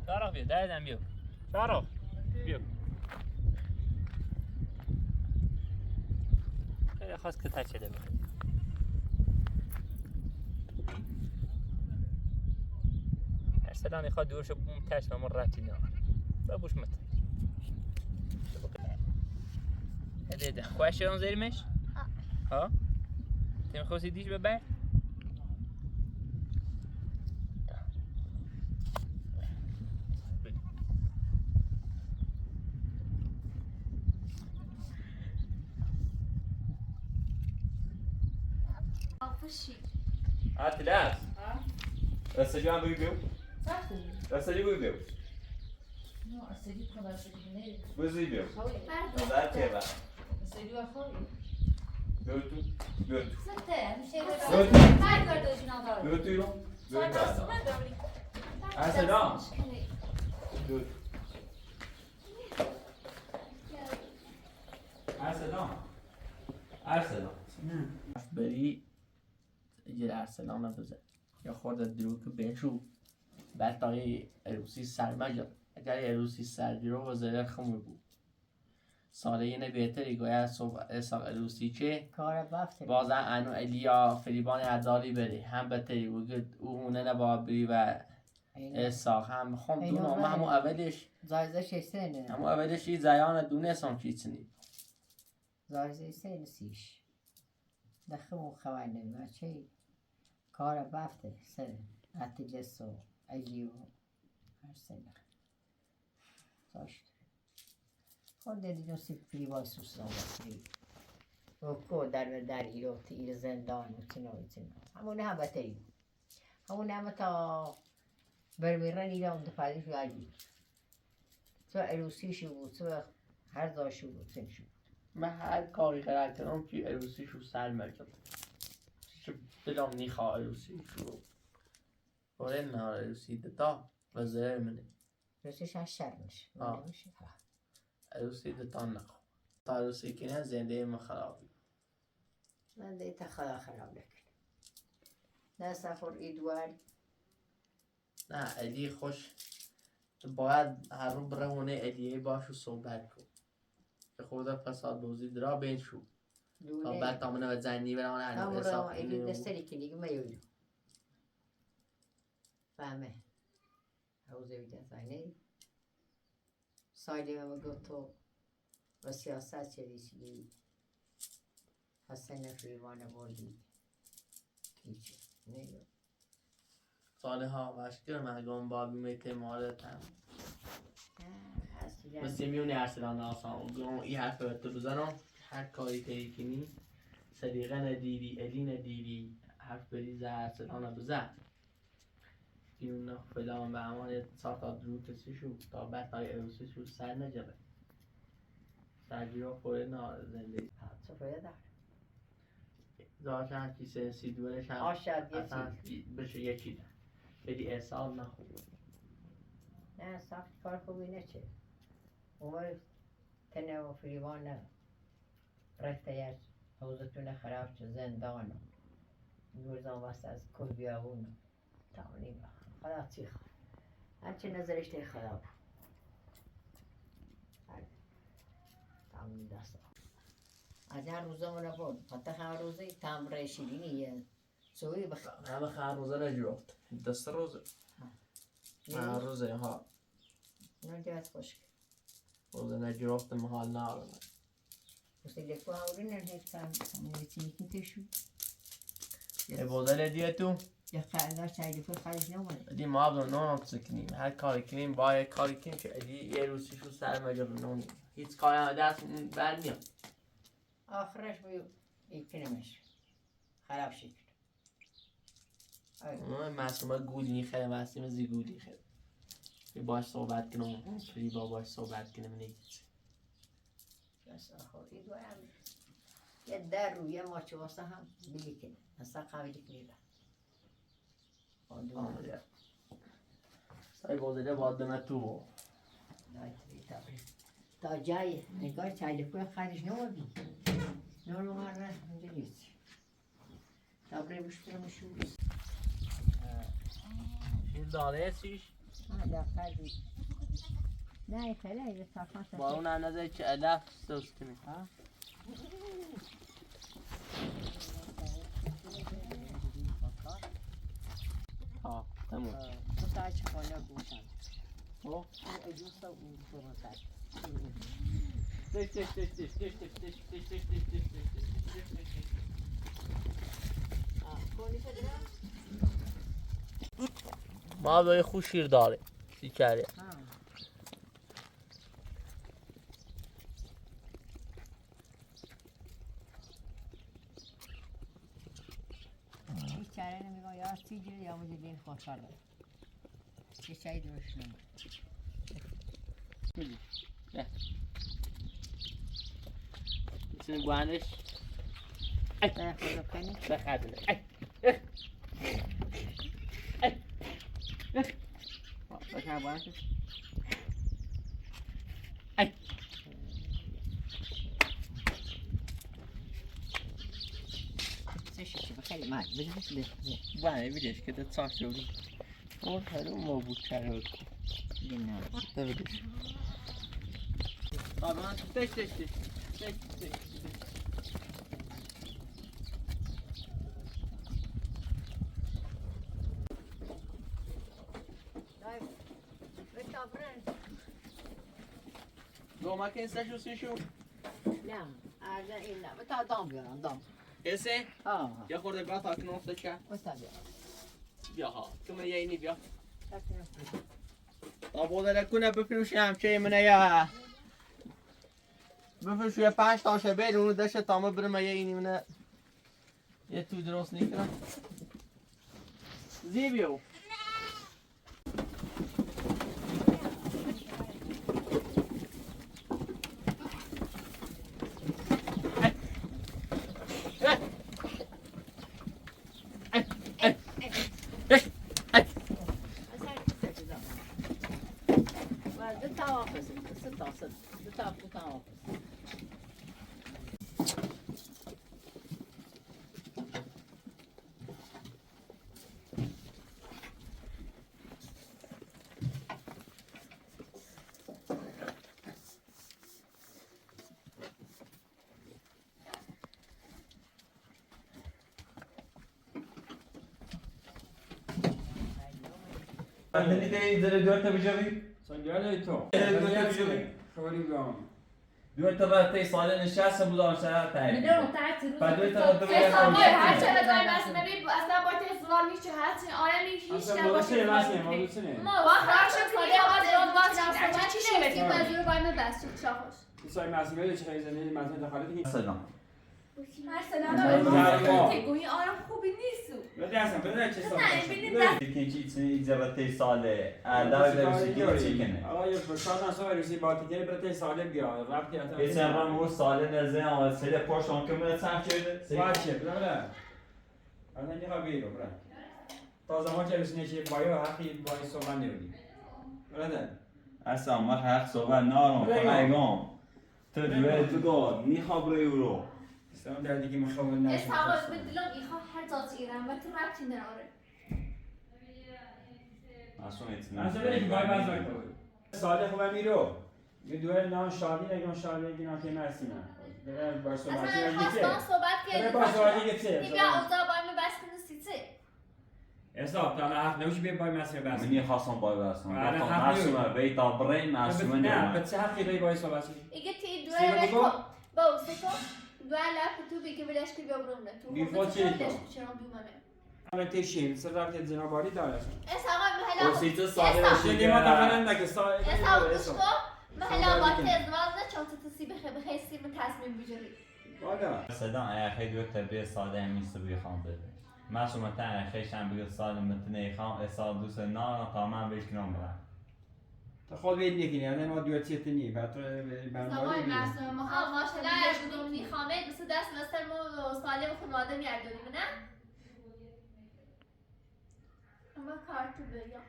شارخ بیو دایدم بیو شارخ بیو خیلی خواست که تچه ده بخیر ارسلانی خواه دورشو بوم تش و من رفتی نه بابوش مت هده ده خواه شدن زیرمش؟ ها؟ تیم خواستی دیش ببر؟ آفوشی Atlas. Rastladی هم بگی بیو؟ رستدی بگی بیو؟ نه اصلی خدا اصلی نه بزی بیو خوی نظر که با اصلی و خوی بیو تو بیو تو سته میشه بیو تو کار کرده جنا داره بیو تو ایرو بیو تو بعدا ارسلان بیو تو ارسلان بری یه ارسلان بزن یا خورده درو که بینشو بعد تاقی اروسی سر مجر اگر اروسی سر گیرو و زره خمور بود ساله اینه بهتری گویا اساق اروسی که کار بافته بازم انو الیا فریبان هرداری بری هم بهتری بگید او هونه نباید بری و اساق هم خون اینو دون راه. همو اولش زایزه چه سنه؟ همو اولش یه زیان دونه سام چیتنی زایزه سنه سیش دخمو خواه نمیمه چه کار بفته سنه حتی جسو اجیو هر سنه داشت خود دیدون سی پریوای سوسان بسری وکو در ایرو تیر زندان و تنو همونه هم بتری همونه هم تا برمیرن ایران دفعه شو عجیب تو عروسی شو بود تو هر داشو بود سن شو من هر کاری کردم که عروسی شو سر مرکب شو دلم نیخواه عروسی شو باره نه عروسی دتا و زهر منه عروسیش از شرمش آه. عروسی دتا نخواه تا عروسی کنه زنده من خرابی من دیتا خدا خراب نکن نه سفر ایدوار نه علی خوش باید هر رو برهونه علیه باشو صحبت کن که خود فساد بوزی درا بین شو تا بعد تامنه و زنی برامون همون حساب رو ایدی دستری که دیگه میونی فهمه حوزه بیده زنی سایلی من گفت تو و سیاست چه دیشی حسن فریوان بردی هیچی نیو ساله ها مشکل مگم بابی میته مالت هم مثل میونی ارسلان آسان گم ای حرف تو بزنم هر کاری تایی کنی صدیقه ندیری علی ندیری حرف بریزه ارسلان بزن ایون فلان به امان ساعت درو کسی شو تا بعد های عروسی شو سر نجبه سرگیرا خوره نار زندگی سفره دار داشت هم کیسه سی دورش هم آشد یه اصلا بشه یکی ده بدی احسال نخود نه سخت کار خوبی نچه عمر تنه و فریوان نه رفتهیش حوزتون خراب چه زندان گرزان وست از که بیاون تاونی خدا چی خواه هرچی نظرش تی خدا بود تاونی دست اگر روزمون بود حتی هر روزی تمره شیرینیه سوی بخیر همه خواهر روزه نجرفت دست روزه هر روزه ها نه جات خوشک روزه نجرفت محال نارم واسه لکو هاوری نه هیچ کم نیتی تشو یه بودل دیگه تو یا خیلی چایی لکو خیلی نمونه دی ما بدون نونم سکنیم هر کاری کنیم باید کاری کنیم که ادی یه روزی شو سر مجال نونیم هیچ کاری هم دست بر میاد آخرش بیو ایکنمش خراب شکل معصومه گودی خیلی معصومه زی گودی خیلی باش صحبت کنم فری با باش صحبت کنم نیست بس آخوری دوام یه در رو یه ماچه واسه هم بلی کنه اصلا قویلی کنیده آمده سای بودده باید دمه تو با تا جای نگاه چای لکوی خیلیش نمودی نورو مره اینجا نیست تا بره بشترم شوز این داره چیش؟ در خیلی نه خیلی یه صفحه با اون اندازه که علف سوز کنی ها تمام تو تا چه خانه بوشن او اجوستا اون تو مسد ما به خوش شیر داره چی کرده هیچ چاره نمیگم یا سی جیل یا مجھے دین خوشحال داره یه چایی درست نمید میدی نه میتونی گوهنش نه خدا کنی بخدونه باشم گوهنش سشی بخیلی مال بده گوهنه بیدش که ده ساخت جوری اون هرو ما بود چرا نه ببینش آبان تش آفرین. دو ما که سشو سشو نه ارزه این نه بتا دام بیارم دام. اسه آه یا خورده گاه تا کنم افتاد که بتا بیارم. بیا ها تو من یه اینی بیا تاکنم. تا بوده لکنه بفروشی همچه منه یا بفروشی یه 5 تاشه بید اونو دشه تا ما برم یه اینی منه یه تو درست نیکنم زیبیو عندني تاني زر دورتا بجوي سنجاله تو دورتا بجوي خبری بیام دورتا بقى تي صالة نشاس بودار ساعة تاني میدونم تعرف روز بعدين تغدوا اصلا ما ويا هر چه بدای مسئله بی اصلا با تزوار نیست هرچی آره نیست هیچ اصلا نباشه موضوع مسئله موضوع نه ما وقت شد ساده آواز داد باز چی شد این بازی رو باید بستید شاخش. سای مسئله چه خیزنی مسئله دخالتی سلام هر سلام تگویی آرام خوبی نیست بده اصلا بده چه كان شيء تسني زبطي صالة دار درسي كده تشيكن آقا یه فرصت نسا روسی باتی که برای ساله بیا وقتی اتفاق بس أنا مو صالة نزين أو سلة بورشون كم نتسامح كده باشه بله اصلا یه خبیرو بله تا زمان که روسی نشی بایا حقی بایی صحبت نمیدی بله أصلا ما حق صوبة نارم فلايقوم تدوي تقول ني خبر يورو استم در دیگه مخابل نشد اسحاق بدلم ایخا هر جات ایران و تو ربطی نداره. اصلا یک بای بازار ساله خوبه میرو یه دوه نان شادی نگم شادی نگم که مرسی نه بره باش صحبت اصلا خواستان صحبت بره کردیم. باش صحبت گفته بیا اوضاع باید بس کنه سیته. اصلا تا حق نمیشه بیا بای مسئله بس مني خاصم باي باسم أنا بطل حقي. معصومة بيت برين معصومة نه نعم بس حقی بای بای صحبت ایگه تی سیما دوه دیگو؟ لکو با سکو دوه لپ تو بگی ولش که بیا برونه تو. بیفا چی تو؟ چرا بیومه؟ من تیشیم سر رفت جنابالی داره اسحاق محلا وسيت صالة اسحاق شدی ما دفنن نکه سال اسحاق گوش کن محلا با ازدواج نه چون تو سی بخی سی من تصمیم بگیری. والا صدام يا أخي دو تبي صالة من سبي خام بده معصومة تاني خيش عم بيقول صالة متني خام صال دوس النار طعمان بيش كلام برا تا خود بید نکنی یعنی ما دوی چیت نی بعد سوای معصوم ما آه ماشاءالله از کدوم میخوامه مثل دست مثل ما سالم خانواده میگردونیم نه؟ اما کارتو بگم.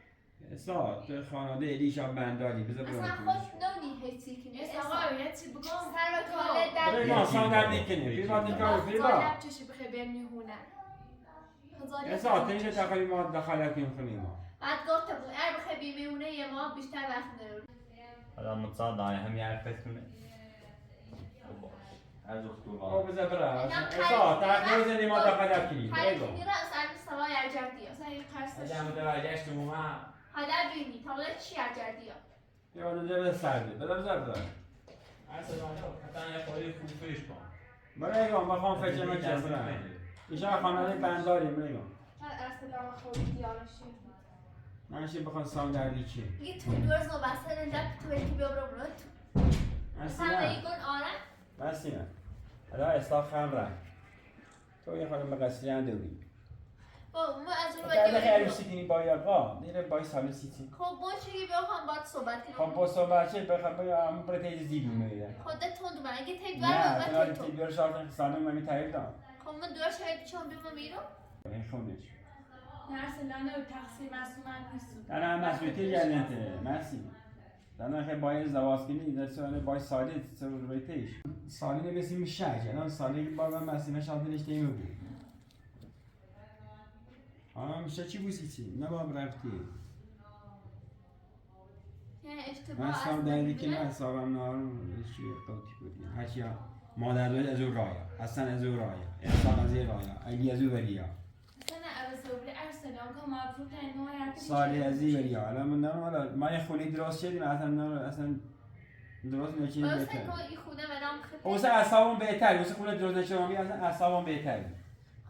اصلا تو خانواده الیشا بنداری بذار اصلا برم خود نونی هیچی که نیست. آقا یه چی بگم سر و کاله برای در ما سان در دیکنه بی بعد نکار بی با لب چشی بخیر بیر میهونه اصلا تنیش تقریبی ما دخالت کنیم ما بعد گفته بود ار بخیر بیمونه یه ما بیشتر وقت داریم. هذا متصاد يعني هم يعرف كم از اختو او بذار برا اصلا تقریبا زنی ما دخالت کنیم هر بگو کی را سر سوای ارجردی اصلا یه قرصش اجام متوجهش تو ما حالا بینی تا ولی چی ارجردی یا اونجا به سرده بذار اصلا حتى يقولي فوفيش با برای ما بخوام فکر ما چه برا ایشان خانواده بنداریم برای ما من اصلا خوبی دیالشی منشی بخوام سان دردی چی یه تو دورز و بسته نجات تو یکی بیا برو برو تو اصلا مثلا یکون آره بس نه حالا اصلاح خم را تو یه خانم قصری اندوری با ما از اون کرده خیلی بدیم سیتینی با یاقا دیره بای سالی سیتی خب با چی بخوام باید صحبت خب کنم با صحبت چه بخوام بیا هم برای زیبی میده خودت تند من اگه تی نه دور تو و تو بیار شارت سالم من تعریف دارم خب من دور شاید چون بیمو میرم این خونش نه اصلا نه تقصیر مسئولیت نیست نه مسئولیتی جنته مرسی دانا خیلی باید ازدواج کنی در سوال باید سالی سر رویتش سالی نمیسی میشه الان سالی با من مسئله شانتی نشته ایمو بود میشه چی بوسی چی نه با هم رفتی یعنی اشتباه من سام از دردی که من من سارم نارم چی قوتی بودی هرچی مادر دوید از او رایا حسن از او رایا انسان از این رایا علی از او وریا اصلا نه از اوبری ارسلان که مبسوط اینو هر سالی هزی بری حالا من نمیدونم حالا ما یه خونه درست شدیم اصلا درست نشید واسه بهتر که این خونه برام خیلی واسه اعصابم بهتر واسه خونه درست نشد اصلا اعصابم بهتر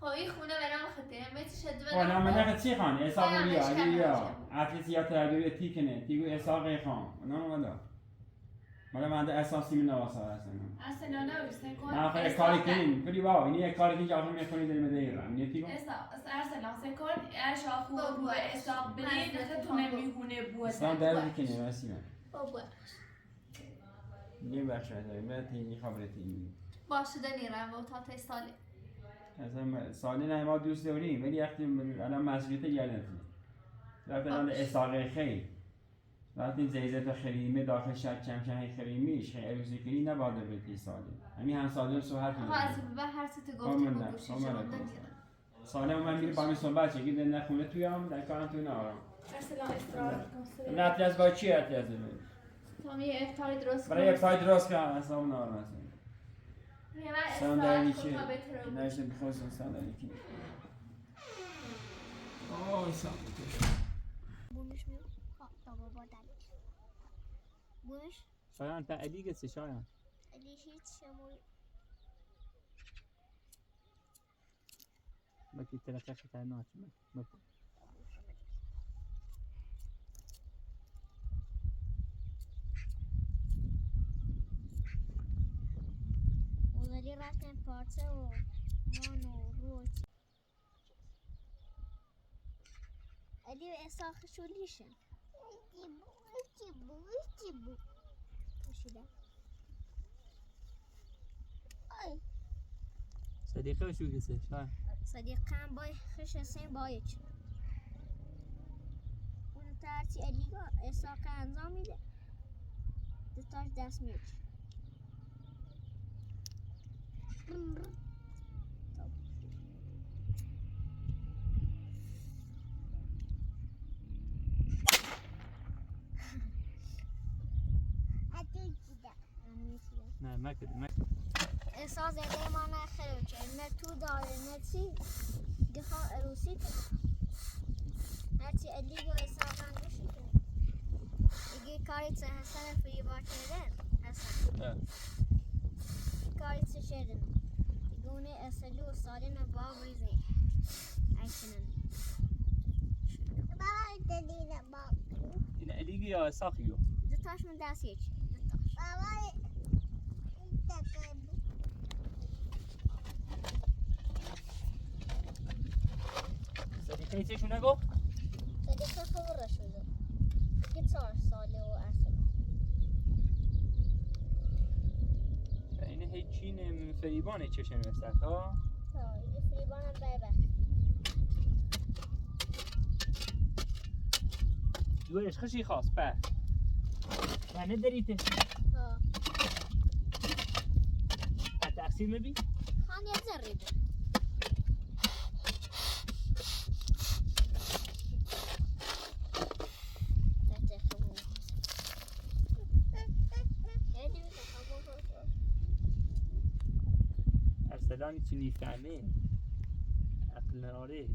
خب این خونه برام خیلی متر شد حالا من نگه چی خان اعصاب خیلی بیا مشکل بیا نداشتم. عکس یا تربیت تیکنه تیگو اعصاب خان نه والا مالا من احساسی من واسه اصلا اصلا نه سکون من آخه کاری کنیم کلی بابا این یک کاری که جاهم میخونی در مدیره این تیگو ارسلان سکون ارشا خوب رو حساب بری تو نمیخونه بود اصلا در میکنه واسه من بابا یه بخش داری من تیمی خبره تیمی باشه دنیرم و تا تی سالی اصلا سالی نه ما دوست داریم ولی وقتی الان مسئولیت گردنتونه وقتی الان اساقه خیلی وقتی زیزت خریمه داخل شب چمچم خریمیش خیلی عروسی کنی نباید بهتی سالی همین هم سالی سو حرف آقا از به هر سی تو گفتم و گوشی شما دنیرم سالی هم من میره با همین صحبت چه گیده نخونه توی هم در کارم توی نهارم ارسلان استراحت کن نه اطلاز با چی اطلاز بید؟ تا می افتاری درست برای افتاری درست کنم اصلا اون نهارم اصلا میگه من صندلی استراحت چی؟ کن تا بهتر رو نشته بخواستم صندلی کی آه بونش میو تا بابا دلیش بونش شایان تا علی گسی شایان علی هیچ شمول بکی تلقی خطر ناچ ولی رفتن پارچه و مان و روچ علی اساخ شولیشن چی بو کشیده آی صدیقه شو گسی شایان صدیقم بای خش سین بایچ اون ترچی علیگا اساق انجام میده دستاش دست میچ نه مکد احساس زده ما نخیره چه نه تو داره نه چی دفاع عروسی کنه هرچی علیگو احساس اندوشی کنه دیگه کاری چه حسن فریبار کردن حسن کاری چه شدن دیگونه اصلی و سالین با بریزه ایشنن بابا دلیل بابا این علی یا ساخیو دوتاش من دست یک دوتاش بابا صدیقه چشو نگو صدیقه خبره شده دیگه 4 ساله و اصلا این هیچین فریبانه چشم وسط ها این فریبانم بایبه دوش خشی خواست به نه دریته ها تقسیم ببین خان یه زریده ارسلانی چی نیفهمه عقل ناره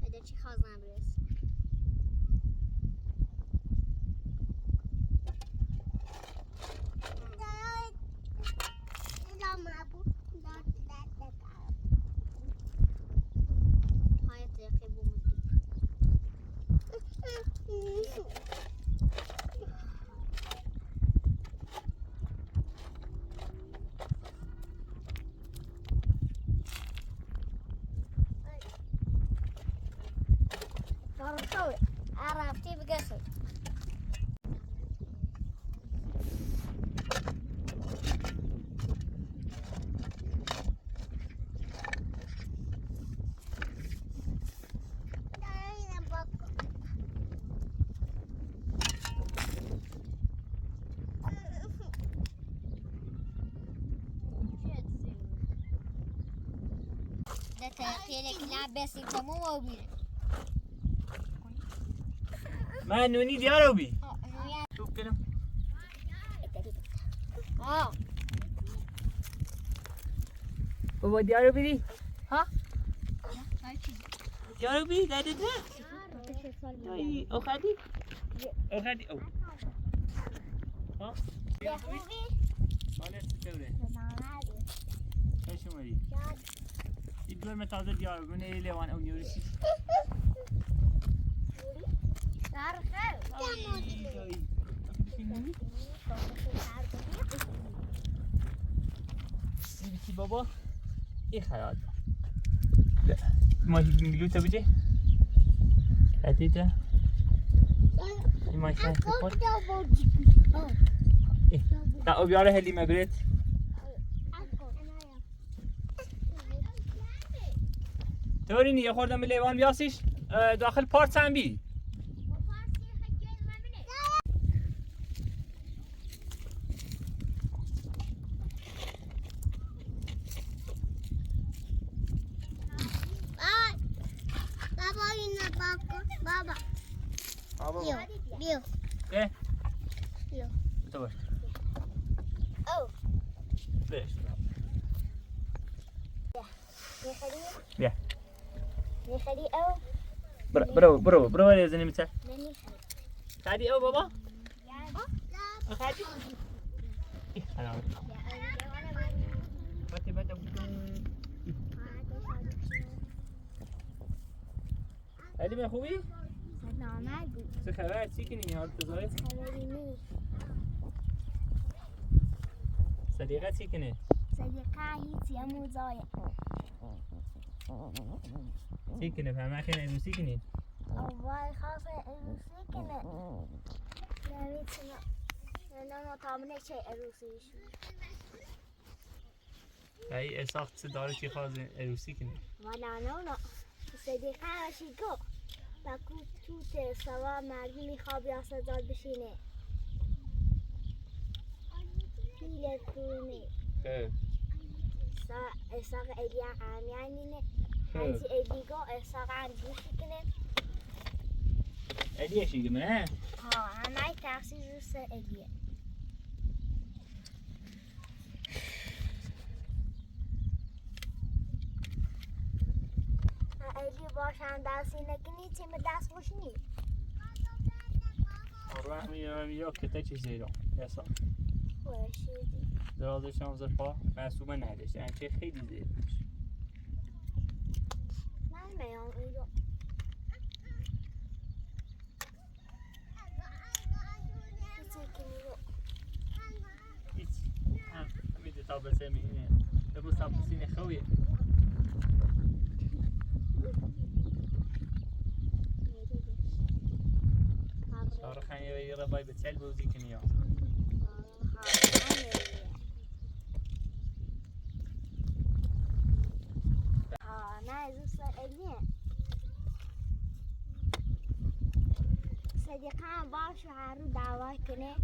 هده چی خواستم برس عرفتی بگسل ده تأخيرك لعبة تموم وبيرك من نونی دیارو بی شوف کنم بابا دیارو بیدی ها دیارو بی دادت نه دایی اخدی اخدی او ها يا خوبي حالت چطوره؟ خوش اومدی این دور تازه دیار بونه لیوان او نیوریسی دیدی بابا این خیال ماهی گلوته بجه خدیده این ماهی خیلی خود تا او بیاره هلی مبرد تورینی یه خوردم به لیوان بیاسیش داخل پارت هم بی بابا اینو بابا بیو اه بیو تو باش او بش میخری بیا میخری او برو ولی زنی میتر نمیخری خدی او بابا خدی خلاص بده علی من خوبی؟ سلام چه خبر؟ چی کنی؟ حالت زاره؟ خبری نیست صدیقه چی کنه؟ صدیقه هیچی همون زایه چی کنه؟ فهمه کنه عروسی کنی؟ وای خواه عروسی کنه نمیتونه نه مطامنه چه عروسیشون ای اساخت چه داره که خواهد عروسی کنی؟ ولا نه صدیقه هاشی گو بکو توت سوا مردی میخواه بیا سزاد بشینه پیله کنه اساق ایدیا عمیانینه هنچی ایدیگو اساق عندوشی کنه ایدیه شیگه منه؟ ها همه تقصیر روست ایدیه ایدی باشن دستی نکنی چی به دست خوش نی رحمی یا کته چی زیرا یسا خوشیدی درازش هم زرپا محسوبه نداشت یعنی چه خیلی زیر من میام ایدو هیچ میده تا بسه میگه ببو سابسین خویه سارا خانی و یه ربای بتسل بوزی کنی ها نه دوست ایدیه صدیقه هم باش و هر رو دعوا کنه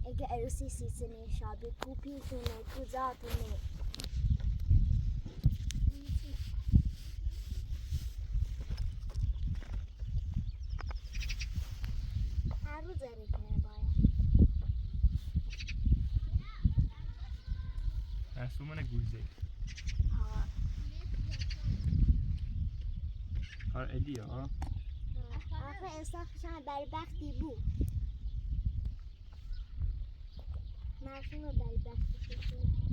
اگه عروسی سیسنه شابی کوپی تونه کوزاتونه هر رو زری کنه باید محسوبه گوزه کار ایدیه ها آخه انصافشان در بختی بود مردم رو در بختی شد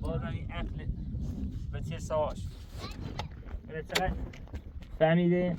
بازم این عقل به چه سواش بله چقدر فهمیده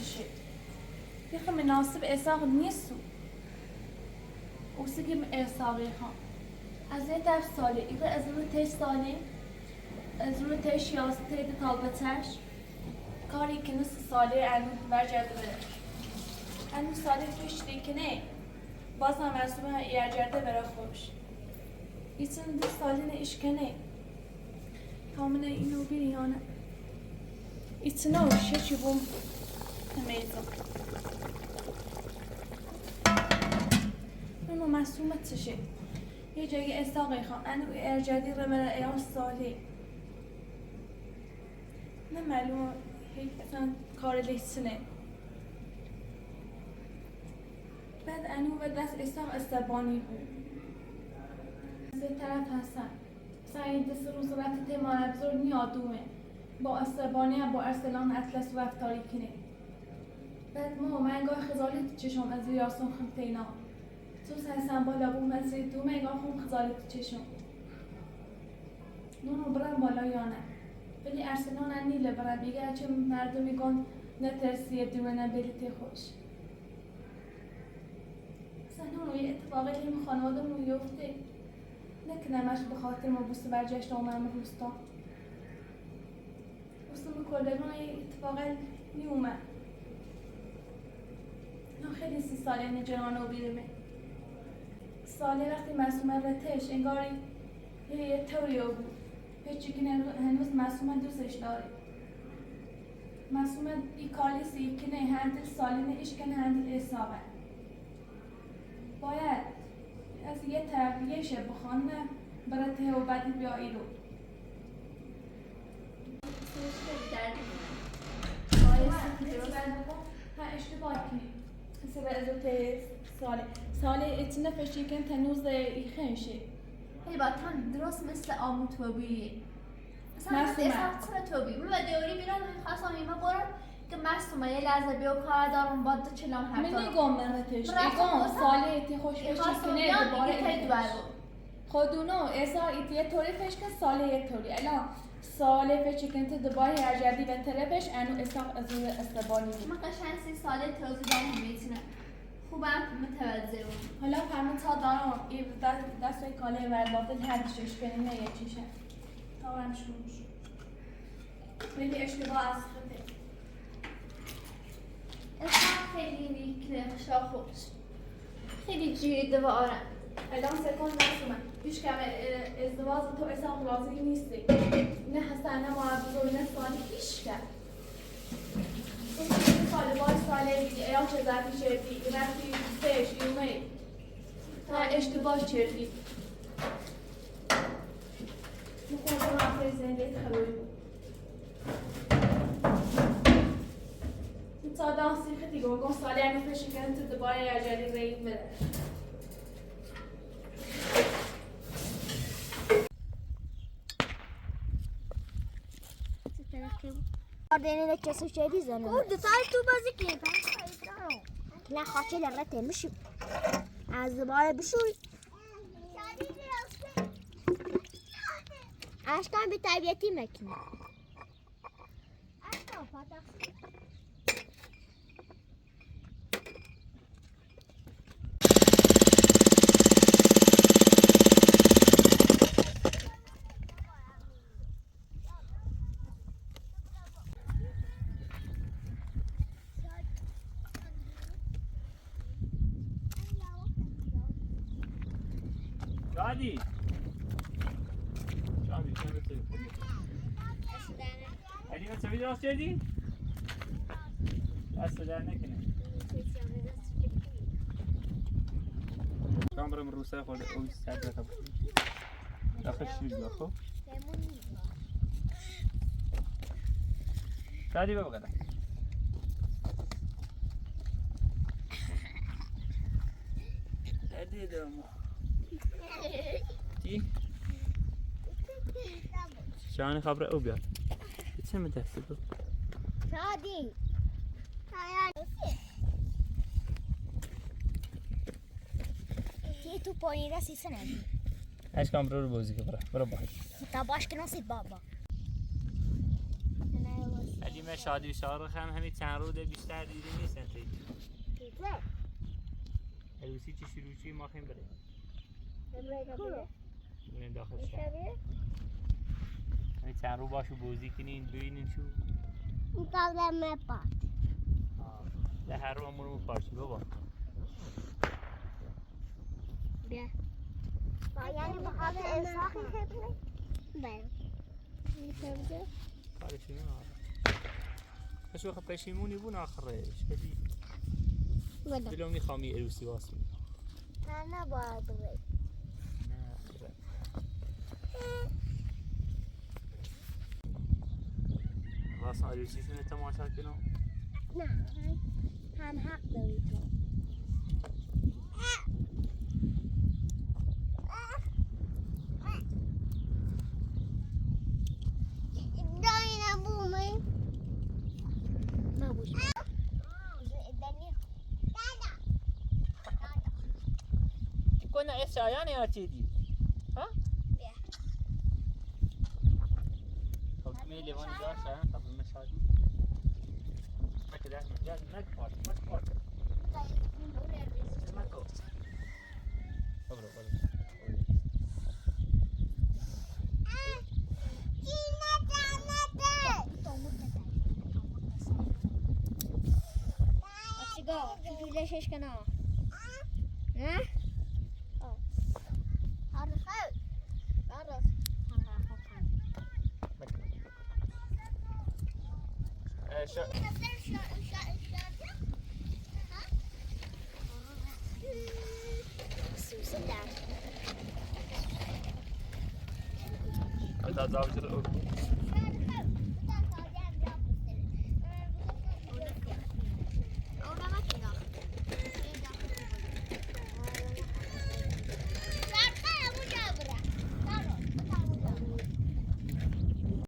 تشي يخي مناسب إساق نيسو وسيجم إساقيها أزيد أف سالي إذا أزلو تيش سالي أزلو تيش ياستي طالبتاش كاري كنس سالي عنو برجع دبرش عنو سالي فيش ديكني بازا مرسومه يرجعده برا خوش يتن دي سالين إشكني تامنه اینو بیریانه ایتناش چی بوم همیزا اونو مسئومت تشه یه جایی استاقی خان انو ارجادی رمره ایام سالی نه معلوم هیچ اصلا کار لیسنه بعد انو و دست استاق استبانی بود از این طرف هستن سعید دست رو صورت تیمان ابزار نیادومه با استبانی با ارسلان اطلس و رفتاری کنه بعد ما منگاه خزالی تو چشم از یاسون خمتینا تو سنسن بالا بوم از دو منگاه خم خزالی تو چشم نونو برن بالا یا نه ولی ارسلان نیله برن بیگه چه مردم میگن نترسیه دومنه بلیت خوش سنونو یه اتفاقی که این خانواده مو یفته نکنمش به خاطر ما بوسته برجشت آمرم روستا بوسته کردگان اتفاقا نیومد نه خیلی 30 ساله نجرانه و بیرمه ساله وقتی معصومه رتش انگاری یه طوری بود پیچی که هنوز معصومه دوستش داره معصومه ای کالیسی که نه هندل ساله نه اشکن هندل اصابه باید از یه تربیه شه بخوانه برای و بعدی بیایی رو ها اشتباه کنی حسب ازو ساله اتنه فشی کن تنوز ایخن شه هی باتن درست مثل آمو توبیه مثلا اصلا توبی من دیوری بیرون خواستم ایما برم که مصومه یه لحظه بیو کار دارم با دو چلام حتی من نگم منتش نگم ساله ایتی خوش فشی کنه دوباره خودونو ایسا ایتی یه طوری فش کن ساله یه طوری الان ساله فشی کن تو دوباره هر جدی به طرفش انو ایسا از اون استبانی بود من قشنگ 30 ساله توضیح دارم میتونم خوبم متوجه بود حالا فرمون تا دارم ای دست ای کاله وردافت هر شش کنیم نه یه چیشه تا هم شروع شد ولی اشتباه از خده اصلا خیلی میکنه خوشا خوش خیلی جیده و آرم الان سکن نسومن پیش کم ازدواج تو اصلا راضی نیستی نه حسن نه معرض و نه سالی پیش کرد سال باید ساله بیدی ایام چه زرفی چردی رفتی پیش ایومه تا اشتباه چردی مخوردم رفته زنده خبری بود تا دانسی خیلی گرگون سالی هنو پیشی کنه تو دوباره یه جلی رید بده Ordine کسی شدی زنم. او دو سال تو بازی کنی نه خاطر لغت میشی. از بار بشوی. اشکان به طبیعتی مکنی. اشکان پاتاق. شادی شادی چه بسید علی ما چه درست کردی؟ دست در نکنه کامرم روسه خود اوی سرد رکب داخل شیر داخل شادی بابا قدر دردی دارم چی؟ شان خبر او بیاد چه مدرسه تو؟ شادی تو پایین رسی سنگی اشکام برو بازی که برو باش تا باش که نسید بابا علی من شادی و شارخ هم همین چند روز بیشتر دیده نیستن توی عروسی چی شروع چی ما خیم بره ببینیم داخل شهر همین چند رو باشو بازی کنین ببینین شو مطالعه مپاد ده هر رو امورو پارچی بابا بیا یعنی بخاطر احساقی خیلی بله میفهمده کارشون بس وقت پشیمونی بون آخرش بدی دلو میخوامی عروسی واسه نه باید بگی نه بره واسه عروسیشون تماشا کنم نه هم حق داری تو داینه بومی نبوش کنه از شایانه یا چی دی؟ ها؟ بیا خب می لیوانی دار شایان قبل مشاهدی مکه من جان مک پارت مکو برو ليش كنا ها عرف عرف هذا زوج